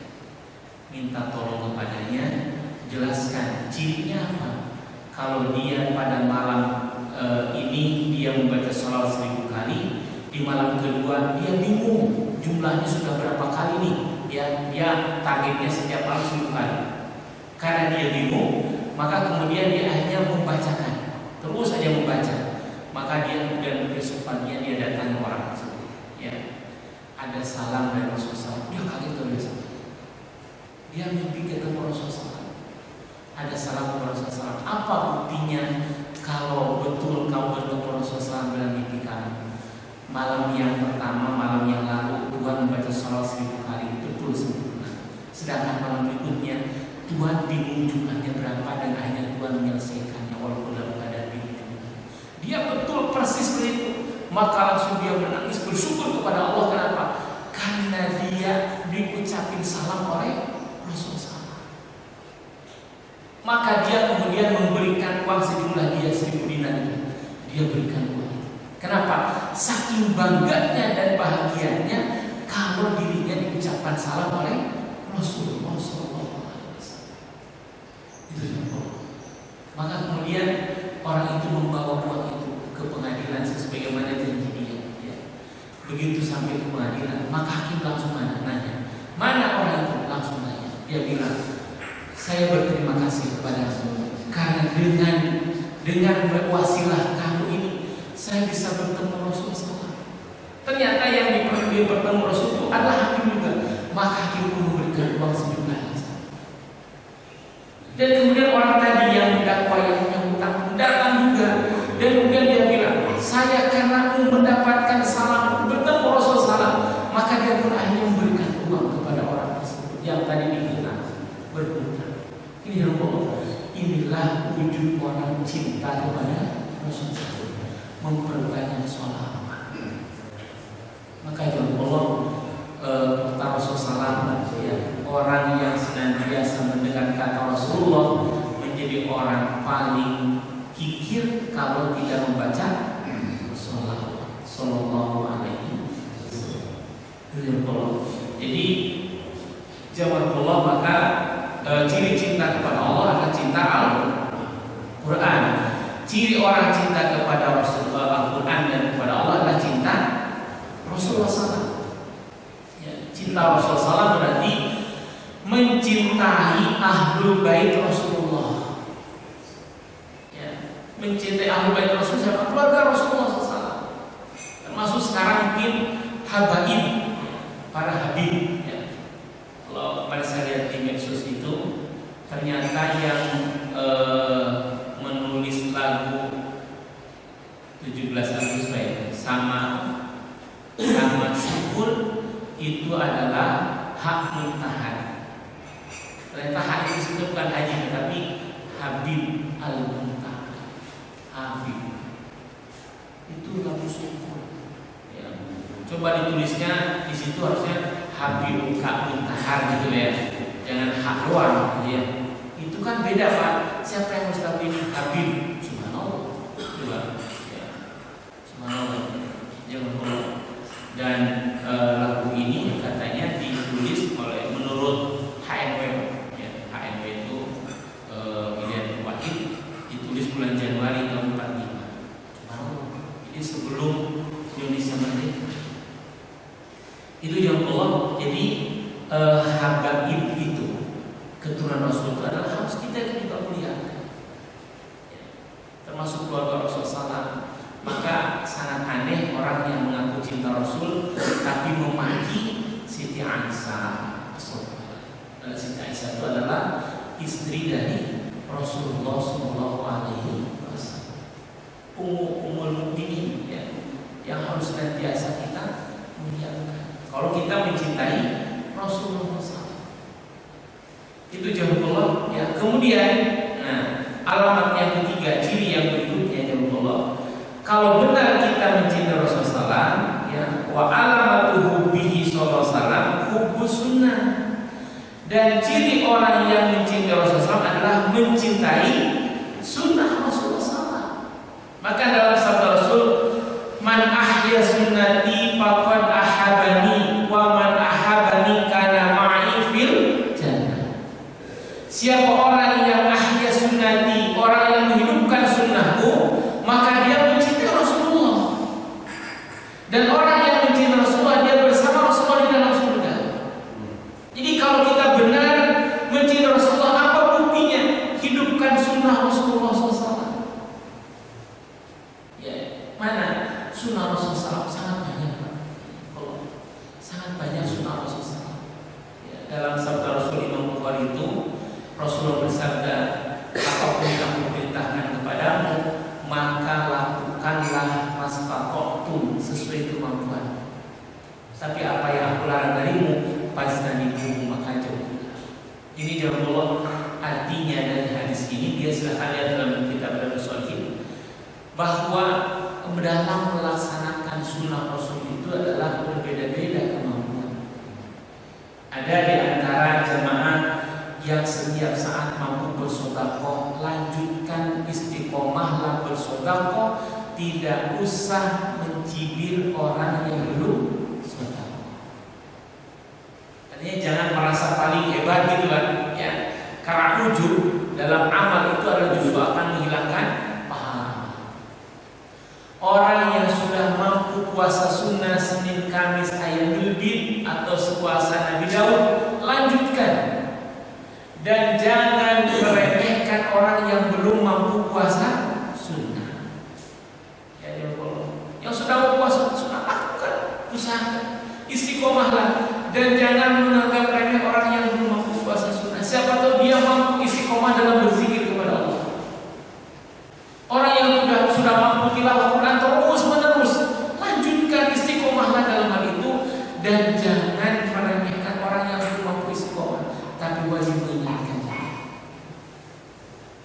minta tolong kepadanya, jelaskan cirinya apa. Kalau dia pada malam ini dia membaca sholawat 1000 kali, di malam kedua dia bingung jumlahnya sudah berapa kali nih, ya, dia targetnya setiap malam 1000 kali. Karena dia bingung, maka kemudian dia akhirnya membacakan, terus saja membaca. Maka dia kemudian besok paginya dia datang orang tersebut, ya, ada salam dari Rasulullah. Dia kaget terbiasa. Dia mimpi ketemu Rasulullah. Ada salam dari Rasulullah. Apa buktinya kalau betul kamu bertemu Rasulullah dalam mimpi kamu? Malam yang pertama, malam yang lalu Tuhan membaca sholawat 1000 kali, betul sempurna. Sedangkan malam berikutnya Tuhan bingung jumlahnya berapa dan akhirnya Tuhan menyelesaikannya walaupun dalam keadaan bingung. Dia betul persis seperti itu. Maka langsung dia menangis bersyukur kepada Allah. Kenapa? Karena dia diucapin salam oleh Rasulullah. Maka dia kemudian memberikan uang sejumlah dia 1000 dinar itu. Dia berikan uang itu. Kenapa? Saking bangganya dan bahagianya kalau dirinya diucapkan salam oleh Rasulullah SAW. Itu contoh. Maka kemudian orang itu membawa uang itu ke pengadilan sebagaimana janji dia. Ya. Begitu sampai ke pengadilan, maka hakim langsung nanya, mana orang itu? Langsung nanya. Dia bilang, saya berterima kasih kepada kamu karena dengan wasilah kamu ini saya bisa bertemu Rasulullah. Ternyata yang bertemu Rasul itu adalah hakim juga. Maka hakim pun memberikan uang sejumlah yang sama. Dan kemudian orang tadi yang mendakwa yang punya hutang datang juga. Dan kemudian dia bilang, saya karena mendapatkan salam bertemu Rasulullah, maka dia pun akhirnya memberikan uang kepada orang tersebut yang tadi dihina berhutang. Ini yang Allah. Inilah wujud orang cinta kepada Rasulullah, memperbanyak sholawat. Maka ya Allah, kata Rasulullah, ya, orang yang senantiasa mendengar kata Rasulullah menjadi orang paling kikir kalau tidak membaca sholawat sallallahu alaihi wasallam. Jadi jawabannya maka ciri cinta kepada Allah adalah cinta Al-Quran. Ciri orang cinta kepada Rasulullah Al-Quran dan kepada Allah adalah cinta Rasulullah SAW. Ya, cinta Rasulullah SAW berarti mencintai ahlul bait Rasulullah. Ya, mencintai ahlul bait Rasulullah siapa? Keluarga Rasulullah SAW. Termasuk sekarang mungkin habaib, para habib. Ya. Kalau pada saya lihat di medsos itu ternyata yang menulis lagu 17 Agustus sama syukur itu adalah hak muntahan. Ternyata hak itu bukan haji tapi Habib Al-Muntahan. Habib itu lagu syukur. Ya. Coba ditulisnya di situ harusnya Habib Muntahan gitu ya. Jangan hak doang gitu ya. Itu kan beda Pak. Siapa yang mesti ini Habib? Subhanallah. Coba ya. Subhanallah. Jangan. Dan lagu ini katanya ditulis oleh menurut HNW, ya, HNW itu jemaah, jadi Habaib itu keturunan Rasul itu adalah harus kita juga muliakan, termasuk keluarga Rasulullah. Maka sangat aneh orang yang mengaku cinta Rasul tapi memaki Siti Aisyah. Siti Aisyah itu adalah istri dari Rasulullah SAW, Ummul Mukminin, ya, yang harus senantiasa kita muliakan. Kalau kita mencintai Rasulullah SAW, itu jahulullah. Ya. Kemudian, alamat yang ketiga, ciri yang berikutnya jahulullah. Kalau benar kita mencintai Rasulullah, ya, wa alamatuhu bihi sallallahu alaihi wasallam hubbus sunnah. Dan ciri orang yang mencintai Rasulullah adalah mencintai sunnah Rasulullah SAW. Maka dalam sabda Rasul, man ahya sunnati faqad ahabani wa man ahabani kana ma'i fil jannah. Siapa orang yang ahya sunnati, orang yang menghidupkan sunnahku, maka dia mencintai Rasulullah. Dan orang yang mencintai Rasulullah, dia bersama Rasulullah di dalam surga. Jadi kalau kita benar mencintai Rasulullah, apa buktinya? Hidupkan sunnah Rasulullah SAW. Ya, mana sunnah Rasulullah SAW? Sangat banyak, Pak. Sangat banyak sunnah Rasulullah SAW. Ya, dalam sabda Rasul Imam Bukhari itu, Rasulullah bersabda, apapun yang memerintahkan kepadamu, maka lakukanlah mastata'tum, sesuai kemampuan. Tapi apa yang aku larang darimu, fajtanibuhu, maka jauhilah. Ini jawabullah. Artinya dari hadis ini, dia silahkan lihat dalam kitab Riyadhus Shalihin, bahwa dalam melaksanakan sunnah Rasul itu adalah berbeda-beda kemampuan. Ada di antara jemaah yang setiap saat mampu bersedekah, lanjutkan istiqomahlah bersedekah, tidak usah mencibir orang yang belum sedekah. Artinya jangan merasa paling hebat gitu kan, ya. Karena ujub dalam amal itu adalah justru akan menghilangkan pahala. Orang yang sudah mampu puasa sunnah Senin, Kamis, Ayyamul Bid atau sepuasa Nabi Daud, lanjutkan. Dan jangan meremehkan orang yang belum mampu puasa sunnah. Ya, yang sudah mampu puasa sunnah, lakukan, usahakan, istiqomahlah. Dan jangan menganggap remeh orang yang belum mampu puasa sunnah. Siapa tahu dia mampu istiqomah dalam berzikir kepada Allah. Orang yang sudah mampu tilawah Quran terus menerus, lanjutkan istiqomahlah dalam hal itu. Dan jangan meremehkan orang yang belum mampu istiqomah, tapi wajib mengingatkan.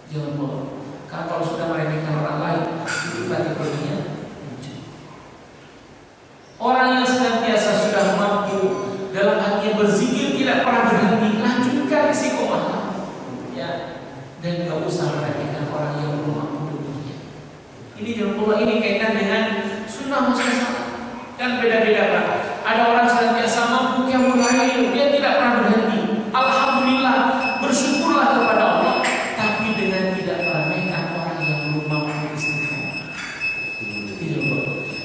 Jangan bohong. Kalau sudah meremehkan orang lain, itu kategorinya muncul. Orang yang senantiasa sudah mampu dalam hatinya berzikir, tidak pernah berhenti, lanjutkan istiqomahlah. Ya, dan tidak usah meremehkan orang yang belum mampu demikian. Ini jawabullah, ini kaitan dengan sunnah Rasulullah. Kan beda-beda Pak. Ada orang senantiasa mampu qiyamul lail, dia tidak pernah berhenti. Alhamdulillah, bersyukurlah kepada Allah. Tapi dengan tidak meremehkan orang yang belum mampu istiqomah.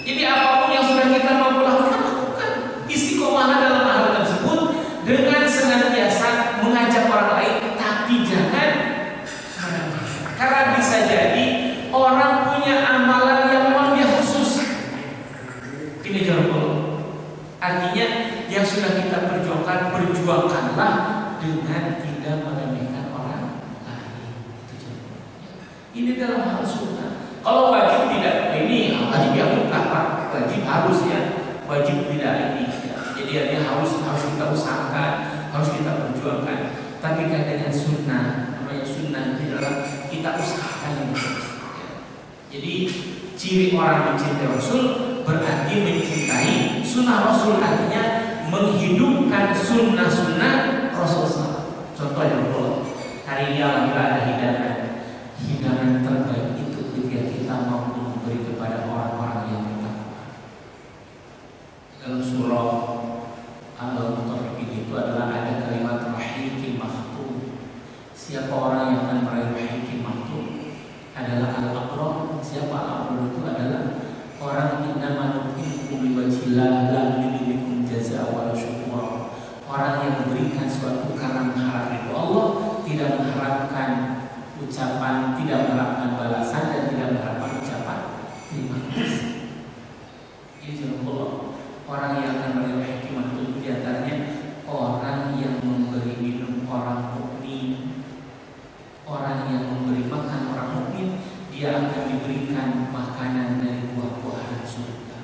Jadi apapun yang sudah kita mampu lakukan, istiqomahlah dalam hal tersebut dengan senantiasa mengajak orang lain, tapi jangan meremehkan. Karena bisa jadi orang punya amalan yang memang dia khusus. Ini jawab. Artinya yang sudah kita perjuangkan, perjuangkanlah dengan tidak meremehkan orang lain. Itu jawab. Ini dalam hal sunnah. Kalau wajib tidak, ini wajib yang mutlak, wajib harus ya, wajib tidak ini. Jadi artinya harus kita usahakan, harus kita perjuangkan. Tapi kan dengan sunnah, namanya sunnah itu adalah kita usahakan yang terus. Jadi ciri orang mencintai Rasul berarti mencintai sunnah Rasul, artinya menghidupkan sunnah-sunnah Rasul. Contohnya hari ini alhamdulillah ada hidangan terbaik itu ketika kita mampu memberi kepada orang-orang yang bertakwa. Dalam surah Al-Mutaffifin itu adalah ada kalimat rahiqil mahtum. Siapa orang yang akan meraih rahiqil mahtum adalah al-abrar. Siapa al-abrar itu adalah orang innama nuqimu liwajhillah la nuridu minkum jazaa'a wa la syukur. ucapan tidak mengharapkan balasan dan tidak mengharapkan ucapan terima kasih. Ini orang yang akan menerima hikmah itu diantaranya orang yang memberi minum orang mukmin, orang yang memberi makan orang mukmin, dia akan diberikan makanan dari buah-buahan surga.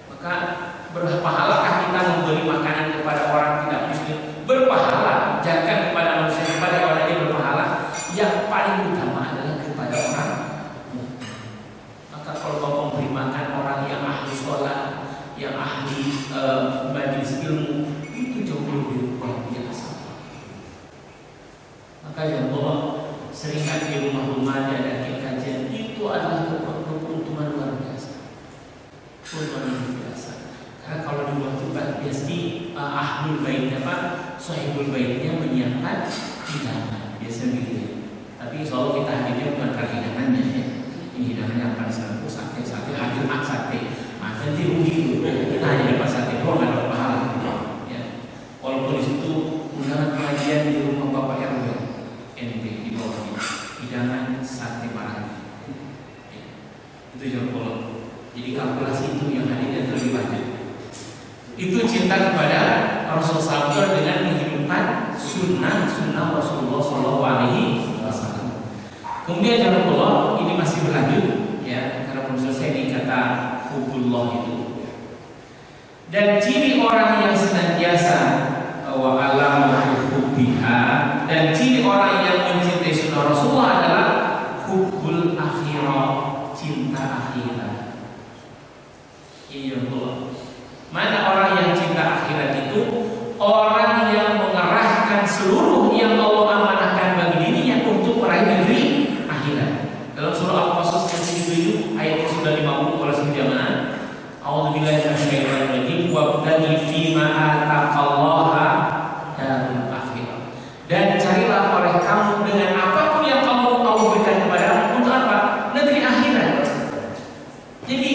Maka berpahalakah kita memberi makanan kepada orang tidak muslim? Berpahala, jangan kepada manusia, kepada orang yang berpahala. Yang paling utama adalah kepada orang mukmin. Maka kalau Bapak memberi makan orang yang ahli sholat, yang ahli majelis ilmu, itu jauh lebih luar biasa. Maka ya Allah, seringkan di rumah-rumah diadakan kajian, itu adalah keuntungan luar biasa. Keuntungan luar biasa. Karena kalau di luar tempat biasanya ahlul bait sahibul baitnya menyiapkan hidangan biasa begitu. Tapi insya Allah kita hadirnya bukan karena hidangannya ya. Ini hidangannya akan satu sate hadir sate. Nanti rugi dulu. Kita hanya dapat sate doang, nggak dapat pahala. Ya. Walaupun di situ undangan pengajian di rumah Bapak RW NB di bawahnya hidangan sate marang. Ya. Itu yang Allah. Jadi kalkulasi itu yang hadirnya lebih banyak. Itu cinta kepada Rasulullah SAW dengan menghidupkan sunnah Rasulullah SAW. Kemudian jangan Allah, ini masih berlanjut ya, karena belum selesai di kata hubullah itu. Dan ciri orang yang senantiasa wa alam hubbiha, dan ciri orang yang mencintai sunnah Rasulullah adalah hubbul akhirah, cinta akhirat. Iya Allah. Mana orang yang cinta akhirat itu? Orang yang mengerahkan seluruh yang Allah amanahkan bagi dirinya untuk meraih negeri akhirat. Dalam surah Al-Qasas yang ke-7 ayatnya sudah 50 oleh jamaah. A'udzubillahi minasyaitonir rajim wabtaghi fima ataqallaha darul akhirah. Dan carilah oleh kamu dengan apapun yang Allah berikan kepadamu untuk apa? Negeri akhirat. Jadi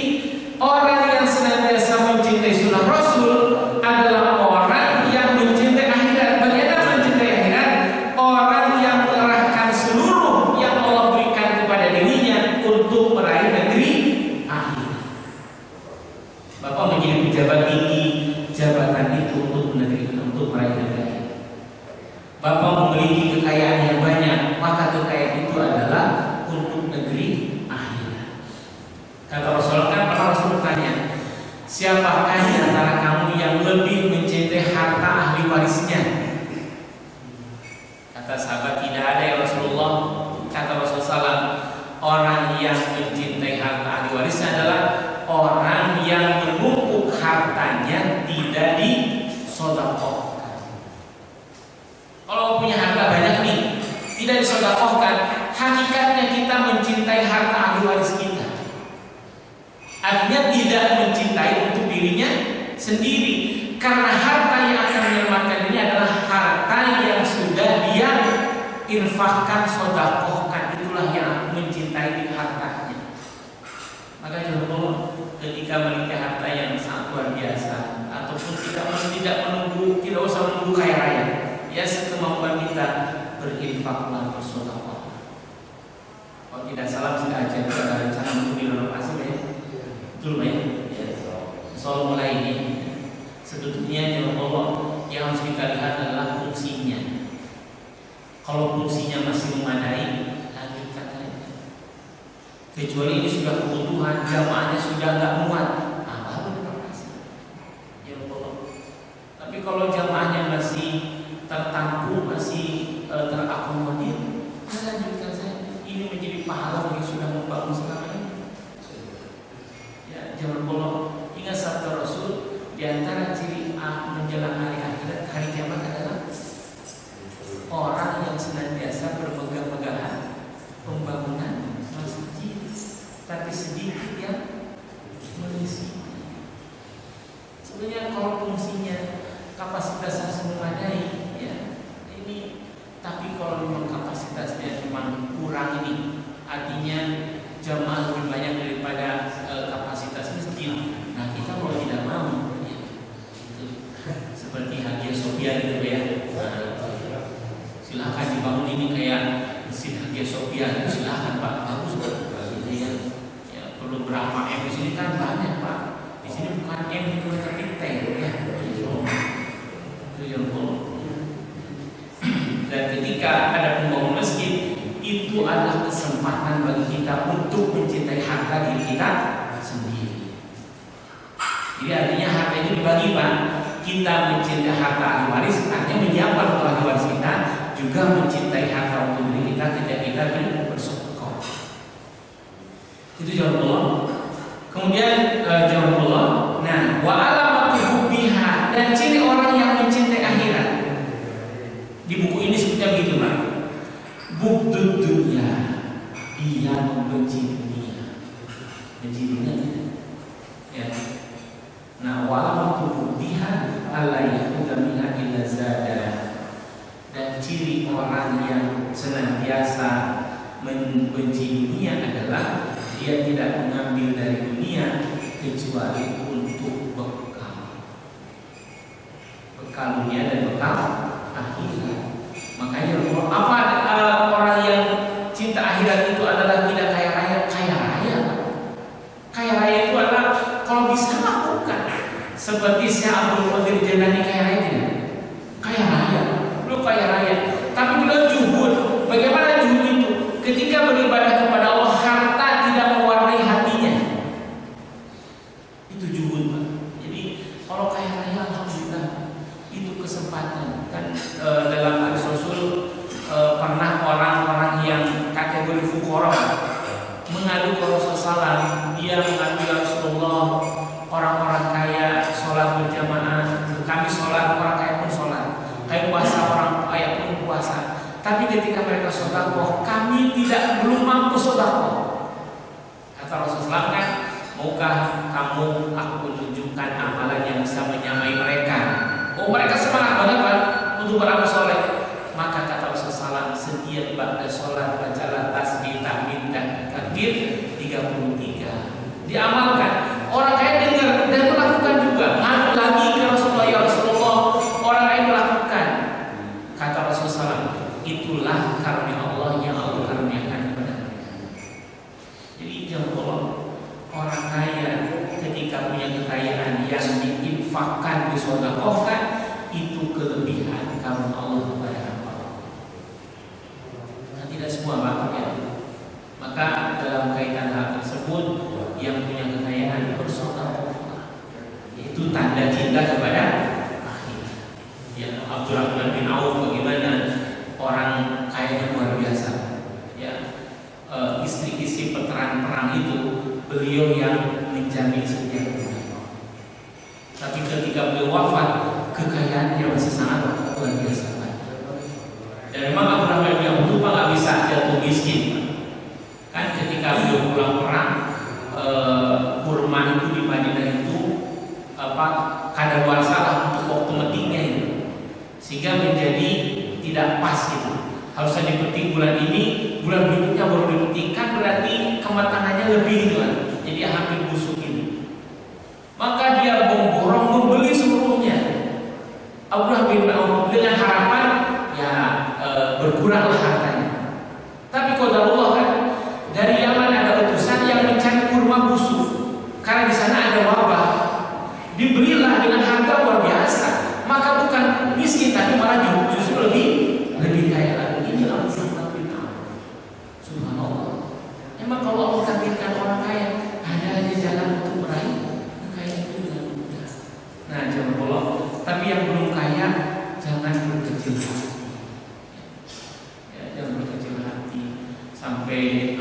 orang yang senantiasa mencintai sunnah Rasul adalah orang yang mencintai akhirat. Bagaimana mencintai akhirat? Orang yang mengerahkan seluruh yang Allah berikan kepada dirinya untuk meraih negeri akhirat. Bapak menjadi pejabat tinggi, jabatan itu untuk negeri, untuk meraih negeri akhirat. Bapak memiliki kekayaan yang banyak, maka kekayaan itu adalah untuk negeri akhirat. Kata Rasulullah kan pernah Rasul bertanya, siapakah di antara kamu yang lebih mencintai harta ahli warisnya? Kata sahabat, tidak ada ya Rasulullah. Kata Rasulullah, orang yang mencintai harta ahli warisnya adalah orang yang menumpuk hartanya tidak disedekahkan. Kalau punya harta banyak nih, tidak disedekahkan, hakikatnya kita mencintai harta ahli waris kita. Artinya tidak mencintai untuk dirinya sendiri, karena harta yang akan menyelamatkan diri adalah harta yang sudah dia infakkan, sedekahkan. Itulah yang mencintai di hartanya. Maka Allah ketika memiliki harta yang sangat luar biasa, ataupun tidak usah menunggu kaya raya, ya sekemampuan kita berinfaklah, bersedekah. Kalau tidak salah sudah ajar ada rencana untuk direnovasi ya. Betul ya? Soal mulai ini sebetulnya ya Allah, yang harus kita lihat adalah fungsinya. Kalau fungsinya masih memadai, lanjutkan aja. Kecuali ini sudah kebutuhan, jamaahnya sudah nggak muat, baru renovasi. Ya Allah. Tapi kalau jamaahnya masih tertampung, masih terakomodir, lanjutkan saja. Ini menjadi pahala bagi sudah membangun selama ini. Jangan Allah, ingat sabda Rasul, di antara ciri menjelang hari akhirat, hari kiamat adalah orang yang senantiasa bermegah-megahan pembangunan masjid, tapi sedikit yang mengisi. Sebenarnya kalau fungsinya kapasitasnya memadai, ya ini. Tapi kalau memang kapasitasnya memang kurang ini, artinya jamaah lebih banyak daripada kapasitas masjid. Nah kita mau tidak mau, ya, itu seperti Hagia Sophia gitu ya. Nah, silakan dibangun ini kayak Masjid Hagia Sophia silahkan Pak, bagus Pak. Gitu ya. Ya, perlu berapa M di sini kan banyak Pak. Di sini bukan M itu tapi T ya. Itu yang perlu. Dan ketika ada pembangunan masjid, itu adalah kesempatan bagi kita untuk mencintai harta diri kita sendiri. Jadi artinya harta itu dibagi Pak. Kita mencintai harta ahli waris, artinya menyiapkan untuk ahli waris kita, juga mencintai harta untuk diri kita ketika kita bersedekah. Itu jawabannya. Kemudian jawabannya, nah wa alamatu hubbiha, dan ciri orang yang mencintai akhirat. Di buku ini sebutnya begitu Pak. Bughdud dunya, dia membenci dunia. Benci dunia ya. Nah wa alamatu hubbiha alla yahuda minha illa zada. Dan ciri orang yang senantiasa membenci dunia adalah dia tidak mengambil dari dunia kecuali untuk bekal dunia dan bekal akhirat. Makanya apa orang yang cinta akhirat itu adalah tidak kaya raya. Kaya raya itu adalah kalau bisa lakukan seperti Syekh Abdul Qadir Jailani kaya raya tidak? Kaya raya. Belum kaya raya, tapi beliau juhud. Bagaimana juhud itu? Ketika beribadah kepada Allah, harta tidak mewarnai hatinya. Itu juhud Pak. Jadi kalau kaya raya, alhamdulillah, itu kesempatan. Kan dalam hadis Rasul pernah orang-orang yang kategori fuqara mengadu ke Rasulullah. Dia mengadu, ya Rasulullah, orang-orang kaya sholat berjamaah, kami sholat, orang kaya pun sholat. Kayak puasa, orang kaya pun puasa. Tapi ketika mereka sedekah, kami belum mampu sedekah. Kata Rasulullah kan, maukah kamu aku menunjukkan amalan yang bisa menyamai mereka? Oh mereka semangat banget Pak untuk beramal soleh. Maka kata Rasulullah, setiap ba'da sholat bacalah tasbih, tahmid dan takbir 33. Diamalkan. Orang kaya dengar dan melakukan juga. Ngadu lagi ke Rasulullah, ya Rasulullah, orang lain melakukan. Kata Rasulullah, itulah karunia Allah yang Allah karuniakan kepada mereka. Jadi jangan orang kaya ketika punya kekayaan yang diinfakkan, disedekahkan, itu kelebihan karunia Allah kepada hamba. Nah, tidak semua makanya. Maka dalam kaitan hal tersebut, yang punya kekayaan bersedekah, itu tanda cinta kepada akhirat. Ya, Abdurrahman bin Auf bagaimana orang kayanya luar biasa. Ya, istri-istri veteran perang itu beliau yang menjamin setiap bulan. Tapi ketika beliau wafat, kekayaannya masih sangat luar biasa. Dan memang Abdurrahman bin Auf itu nggak bisa jatuh miskin. Kan ketika beliau pulang perang, kurma itu di Madinah itu kadaluarsa untuk waktu metiknya itu, sehingga menjadi tidak pas gitu. Harusnya dipetik bulan ini, bulan berikutnya baru dipetik, kan berarti kematangannya lebih gitu kan. Jadi hampir busuk ini. Maka dia borong membeli seluruhnya. Abdullah bin Auf dengan harapan ya berkuranglah hartanya. Tapi qadarullah kan, dari Yaman ada utusan yang mencari kurma busuk karena di sana ada wabah. Dibelilah dengan harga luar biasa. Maka bukan miskin tapi malah justru lebih kaya lagi. Inilah Abdullah bin Auf. Subhanallah. Memang kalau Allah takdirkan orang kaya, ada aja jalan untuk meraih kekayaan itu dengan mudah. Nah, jangan Allah. Tapi yang belum kaya jangan berkecil hati. Ya, jangan berkecil hati sampai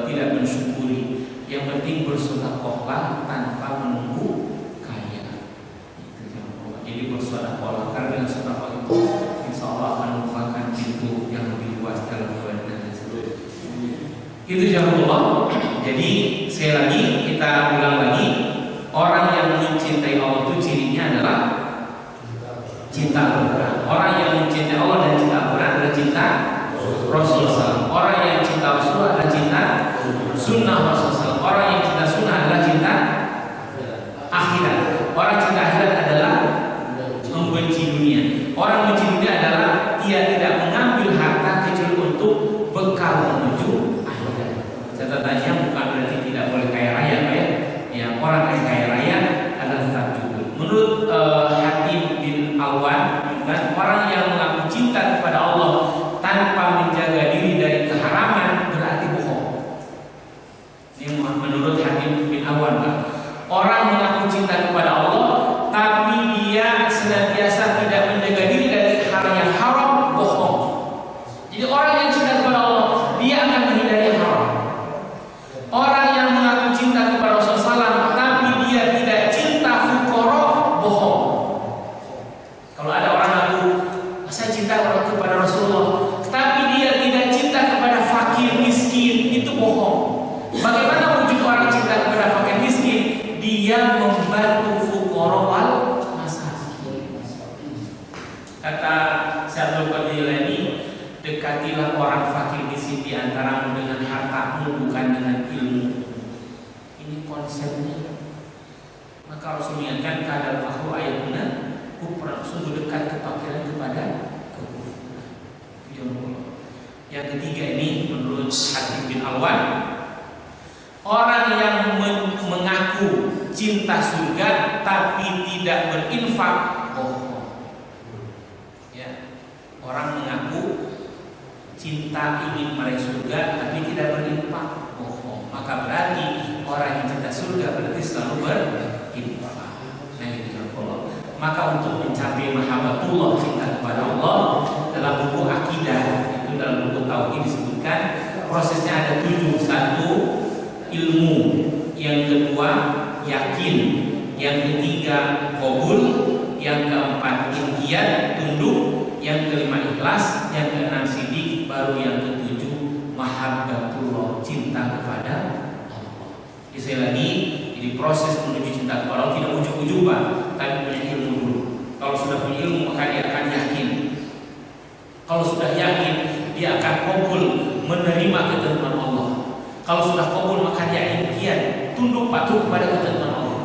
tidak mensyukuri. Yang penting bersedekahlah tanpa menunggu kaya. Itu jangan Allah. Jadi bersedekahlah karena dengan sedekah itu insya Allah akan membukakan pintu yang lebih luas dalam kehidupan dan seterusnya. Itu jangan Allah. Jadi sekali lagi kita ulang lagi, orang yang mencintai Allah itu cirinya adalah cinta Al-Quran. Orang yang mencintai Allah dan cinta Al-Quran adalah cinta Rasulullah. Orang yang cinta Rasulullah adalah cinta sunnah Rasulullah. Orang yang cinta sunnah adalah cinta akhirat. Orang cinta akhirat adalah membenci dunia. Orang membenci dunia adalah dia tidak mengambil harta kecuali untuk melangkah menuju akhirat. Catatannya bukan berarti tidak boleh kaya raya, ya. Ya, orang yang kaya raya adalah tetap jujur. Menurut Hatim bin Alwan, kan, orang yang mengaku cinta kepada Allah tanpa menjaga diri dari keharaman berarti bohong. Ini menurut Hatim bin Alwan, kan? Orang mengaku cinta kepada Allah tapi dia senantiasa tidak menjaga diri dari hal yang haram, bohong. Jadi orang yang cinta kepada Allah, dia akan menghindari yang haram. Orang yang mengaku cinta kepada Rasulullah SAW tapi dia tidak cinta fuqara, bohong. Kalau ada orang ngaku saya cinta kepada Rasulullah tapi dia tidak cinta kepada fakir miskin, itu bohong. Bagaimana wujud orang cinta kepada fakir miskin? Dia membantu fuqara wal masakin. Kata Syaikhul Qadirani, dekatilah orang fakir miskin di antaramu dengan hartamu, bukan dengan ilmu. Ini konsepnya. Maka Rasul mengingatkan kadal fakru ayat benar, kufran, sungguh dekat kefakiran kepada kekufuran. Yang ketiga ini menurut Hatim bin Alwan, orang yang mengaku cinta surga tapi tidak berinfak, bohong. Ya, orang mengaku cinta ingin meraih surga tapi tidak berinfak, bohong. Maka berarti orang yang cinta surga berarti selalu berinfak. Nah, itu Allah. Maka untuk mencapai mahabbatullah, cinta kepada Allah, dalam buku akidah, itu dalam buku tauhid disebutkan prosesnya ada 7. 1, ilmu. Yang kedua, yakin. Yang ketiga, qabul. Yang keempat, inqiyad, tunduk. Yang kelima, ikhlas. Yang keenam, sidik. Baru yang ketujuh, mahabbatullah, cinta kepada Allah. Sekali lagi, jadi proses menuju cinta kepada Allah tidak ujug-ujugan, tapi punya ilmu dulu. Kalau sudah punya ilmu, maka dia akan yakin. Kalau sudah yakin, dia akan qabul, menerima ketentuan Allah. Kalau sudah qabul, maka dia inqiyad, tunduk patuh kepada ketentuan Allah.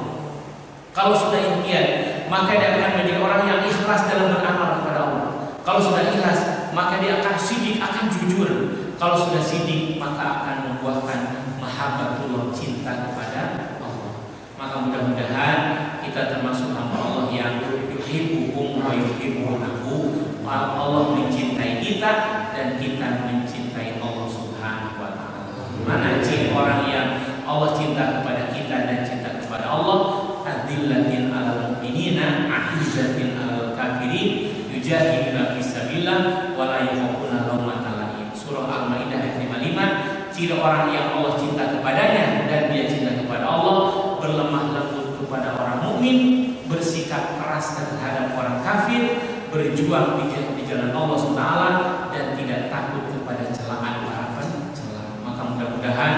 Kalau sudah inqiyad, maka dia akan menjadi orang yang ikhlas dalam beramal kepada Allah. Kalau sudah ikhlas, maka dia akan sidik, akan jujur. Kalau sudah sidik, maka akan membuahkan mahabbatullah, cinta kepada Allah. Maka mudah-mudahan kita termasuk hamba Allah yang yuhibbuhum wa yuhibbunahu. Allah mencintai kita dan kita mencintai Allah Subhanahu wa ta'ala. Mana ciri orang yang Allah cinta kepada kita dan cinta kepada Allah? Adillatin 'alal mu'minina, 'izzatin 'alal kafirin, yujahiduna fisabilillah wa la yakhafuna lawmata laim. Surah Al-Maidah ayat 55. Ciri orang yang Allah cinta kepadanya dan dia cinta kepada Allah, berlemah lembut kepada orang mukmin, bersikap keras terhadap orang kafir, berjuang di jalan Allah SWT, dan tidak takut kepada celaan para pencela. Maka mudah-mudahan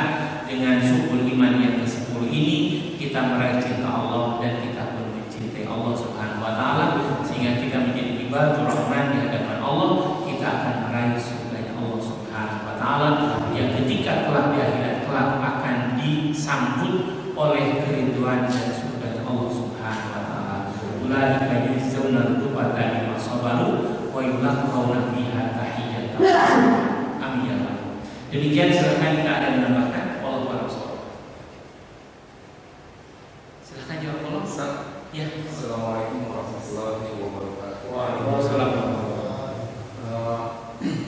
dengan syukur iman yang ke-10 ini kita meraih cinta Allah dan kita pun mencintai Allah Subhanahu wa ta'ala, sehingga kita menjadi ibadur rahman di hadapan Allah. Kita akan meraih surganya Allah Subhanahu wa ta'ala, yang ketika kelak di akhirat kelak akan disambut oleh kerinduan dan surganya Allah Subhanahu wa ta'ala. Ulaika yujzauna al-ghurfata bima sabaru wa yulaqawna fiha tahiyyatan. Amin ya Allah. Demikian, silakan kita ada menambahkan. Wallahu a'lam. Silakan jawab Allah. Ya. Assalamualaikum warahmatullahi wabarakatuh. Waalaikumsalam.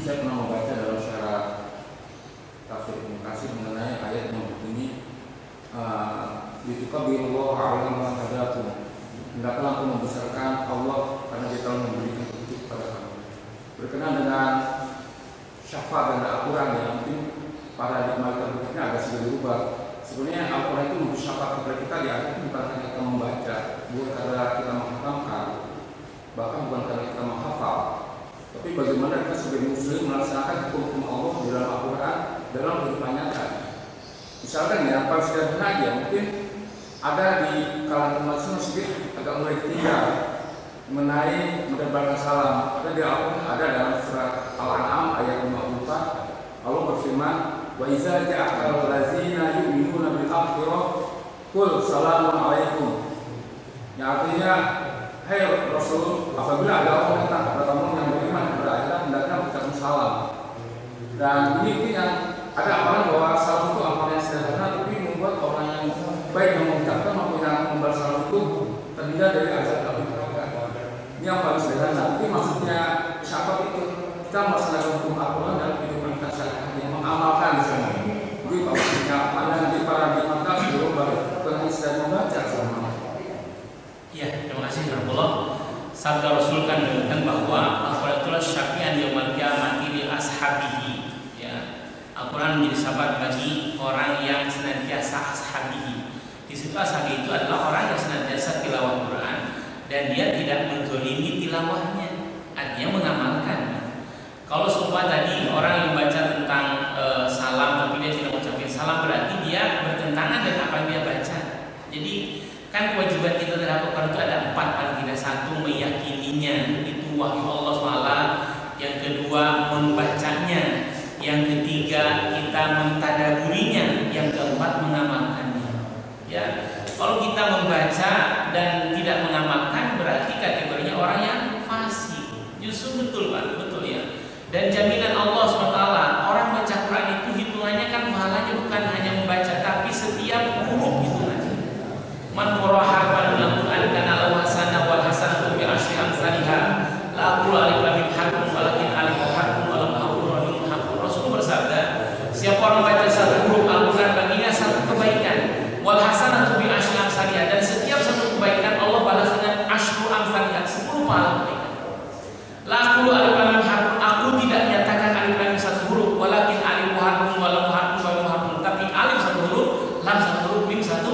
Saya pernah membaca dalam syarah tafsir Ibnu Katsir mengenai ayat yang berbunyi "Litukabbirullaha 'ala ma hadakum." Hendaklah aku membesarkan Allah karena Dia telah memberikan petunjuk kepada kamu. Berkenaan dengan syafaat dan Al-Quran, yang mungkin paradigma kita berikutnya agak sedikit berubah. Sebenarnya Al-Quran itu memberi syafaat kepada kita di akhir, bukan karena kita membaca, bukan karena kita menghatamkan, bahkan bukan karena kita menghafal, tapi bagaimana kita sebagai muslim melaksanakan hukum Allah di dalam Al-Quran dalam kehidupan nyata. Misalkan ya, paling sederhana aja, mungkin ada di kalangan umat muslim agak mulai ketiga mengenai menebarkan salam. Ada di Al-Quran, ada dalam surat Al-An'am ayat 54, Allah berfirman, "Wa iza ja'akal lazina yu'minuna bil akhirah qul salamun alaikum." Yang artinya, hai Rasul, apabila ada orang datang kepada kamu yang beriman kepada akhirat, hendaknya ucapkan salam. Dan ini mungkin yang ada amalan bahwa salam itu amalan yang sederhana, tapi membuat orang yang baik yang mengucapkan maupun yang membalas salam itu terhindar dari azab api neraka. Ini yang paling sederhana. Tapi maksudnya syafaat itu kita melaksanakan hukum Al-Quran dalam kehidupan kita sehari-hari, mengamalkan semua. Jadi maksudnya ada nanti paradigma kita sebelum berhenti dan membaca sama. Ya, terima kasih warahmatullah. Sabda Rasul kan menyebutkan bahwa Al-Quran itulah syafi'an yaumil qiyamati li ashabihi. Ya, Al-Quran menjadi sahabat bagi orang yang senantiasa ashabihi. Di situ ashabi itu adalah orang yang senantiasa tilawah Quran dan dia tidak menzolimi tilawahnya, artinya mengamalkan. Kalau seumpama tadi orang yang baca tentang salam tapi dia tidak mengucapkan salam, berarti dia bertentangan dengan apa yang dia baca. Jadi kan kewajiban kita terhadap Al-Quran itu ada 4 paling tidak. Satu, meyakininya, itu wahyu Allah SWT. Yang kedua, membacanya. Yang ketiga, kita mentadaburinya. Yang keempat, mengamalkannya. Ya, kalau kita membaca dan tidak mengamalkan, berarti kategorinya orang yang fasik. Justru betul Pak, betul ya. Dan jaminan Allah SWT, orang baca Quran itu hitungannya kan pahalanya bukan hanya membaca, tapi setiap huruf hitungannya. Man qara'a al-Qur'an kana lahu hasanah wal hasanatu bi asyri amsalihha. La aqulu alif lam mim harfun walakin alif harfun wa lam aqulu harfun. Rasul bersabda, siapa orang baca satu huruf Al-Qur'an baginya satu kebaikan. Wal hasanatu bi asyri amsalihha, dan setiap satu kebaikan Allah balas dengan asyru amsalihha, 10 pahala kebaikan. La aqulu alif lam mim harfun, aku tidak menyatakan alif lam mim satu huruf, walakin alif harfun wa lam harfun wa lam harfun, tapi alif satu huruf, lam satu huruf, mim satu.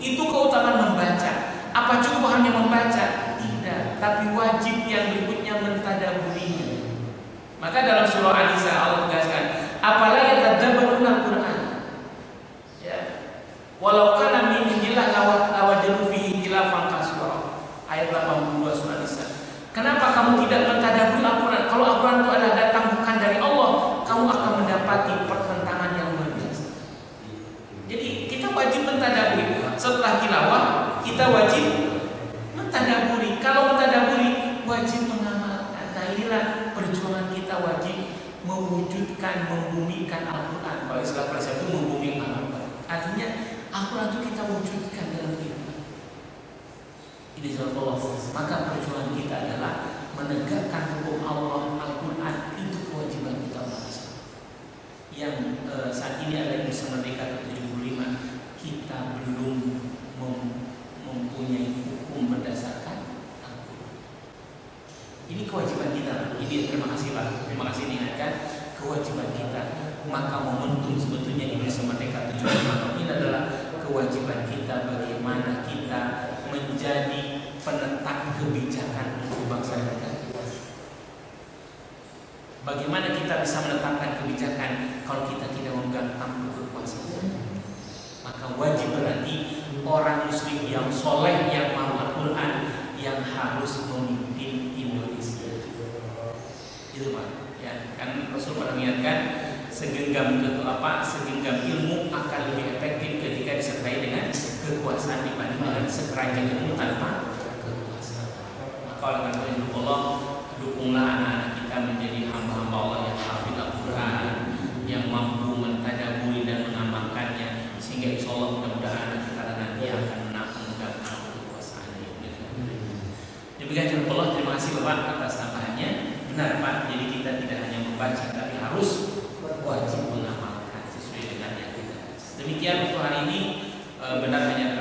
Itu keutamaan membaca. Apa cukup hanya membaca? Tidak, tapi wajib yang berikutnya mentadaburinya. Maka dalam surah An-Nisa Allah tegaskan, "Afala yatadabbaruna Al-Qur'an?" Ya. Walau kana min indillah lawajadu fihi ikhtilafan katsira. Ayat 82 surah An-Nisa. Kenapa kamu tidak mentadaburi Al-Qur'an? Kalau Al-Qur'an itu adalah datang bukan dari Allah, kamu akan mendapati pertentangan yang luar biasa. Jadi kita wajib mentadaburi. Setelah tilawah, kita wajib mentadaburi. Kalau mentadaburi, wajib mengamalkan. Nah, inilah perjuangan kita wajib mewujudkan, membumikan Al-Quran. Kalau istilah bahasa itu membumikan Al-Quran. Artinya, Al-Quran itu kita wujudkan dalam kehidupan. Ini Allah. Maka perjuangan kita adalah menegakkan hukum Allah, Al-Quran. Itu kewajiban kita bersama. Yang saat ini ada yang bisa merdeka ke-75. Kita belum mempunyai hukum berdasarkan Al-Quran. Ini kewajiban kita. Ini terima kasih Pak. Terima kasih diingatkan kewajiban kita. Maka momentum sebetulnya Indonesia Merdeka 75 ini adalah kewajiban kita bagaimana kita menjadi penetap kebijakan untuk bangsa dan negara kita. Bagaimana kita bisa menetapkan kebijakan kalau kita tidak memegang tampuk kekuasaan? Maka wajib berarti orang muslim yang soleh, yang mau Al-Quran, yang harus memimpin Indonesia. Itu Pak. Ya, kan Rasul pernah mengingatkan segenggam ilmu akan lebih efektif ketika disertai dengan kekuasaan dibanding dengan sekeranjang ilmu tanpa kekuasaan. Maka oleh karena itu Allah, dukunglah anak-anak kita menjadi hamba-hamba Allah yang hafid Al-Quran, yang mampu mentadaburi dan mengamalkannya, sehingga insya Allah mudah-mudahan kita nanti akan memegang kekuasaan ini. Demikian contoh Allah. Terima kasih Bapak atas tambahannya. Benar Pak, jadi kita tidak hanya membaca tapi harus wajib mengamalkan sesuai dengan yang kita baca. Demikian untuk hari ini. Benar hanya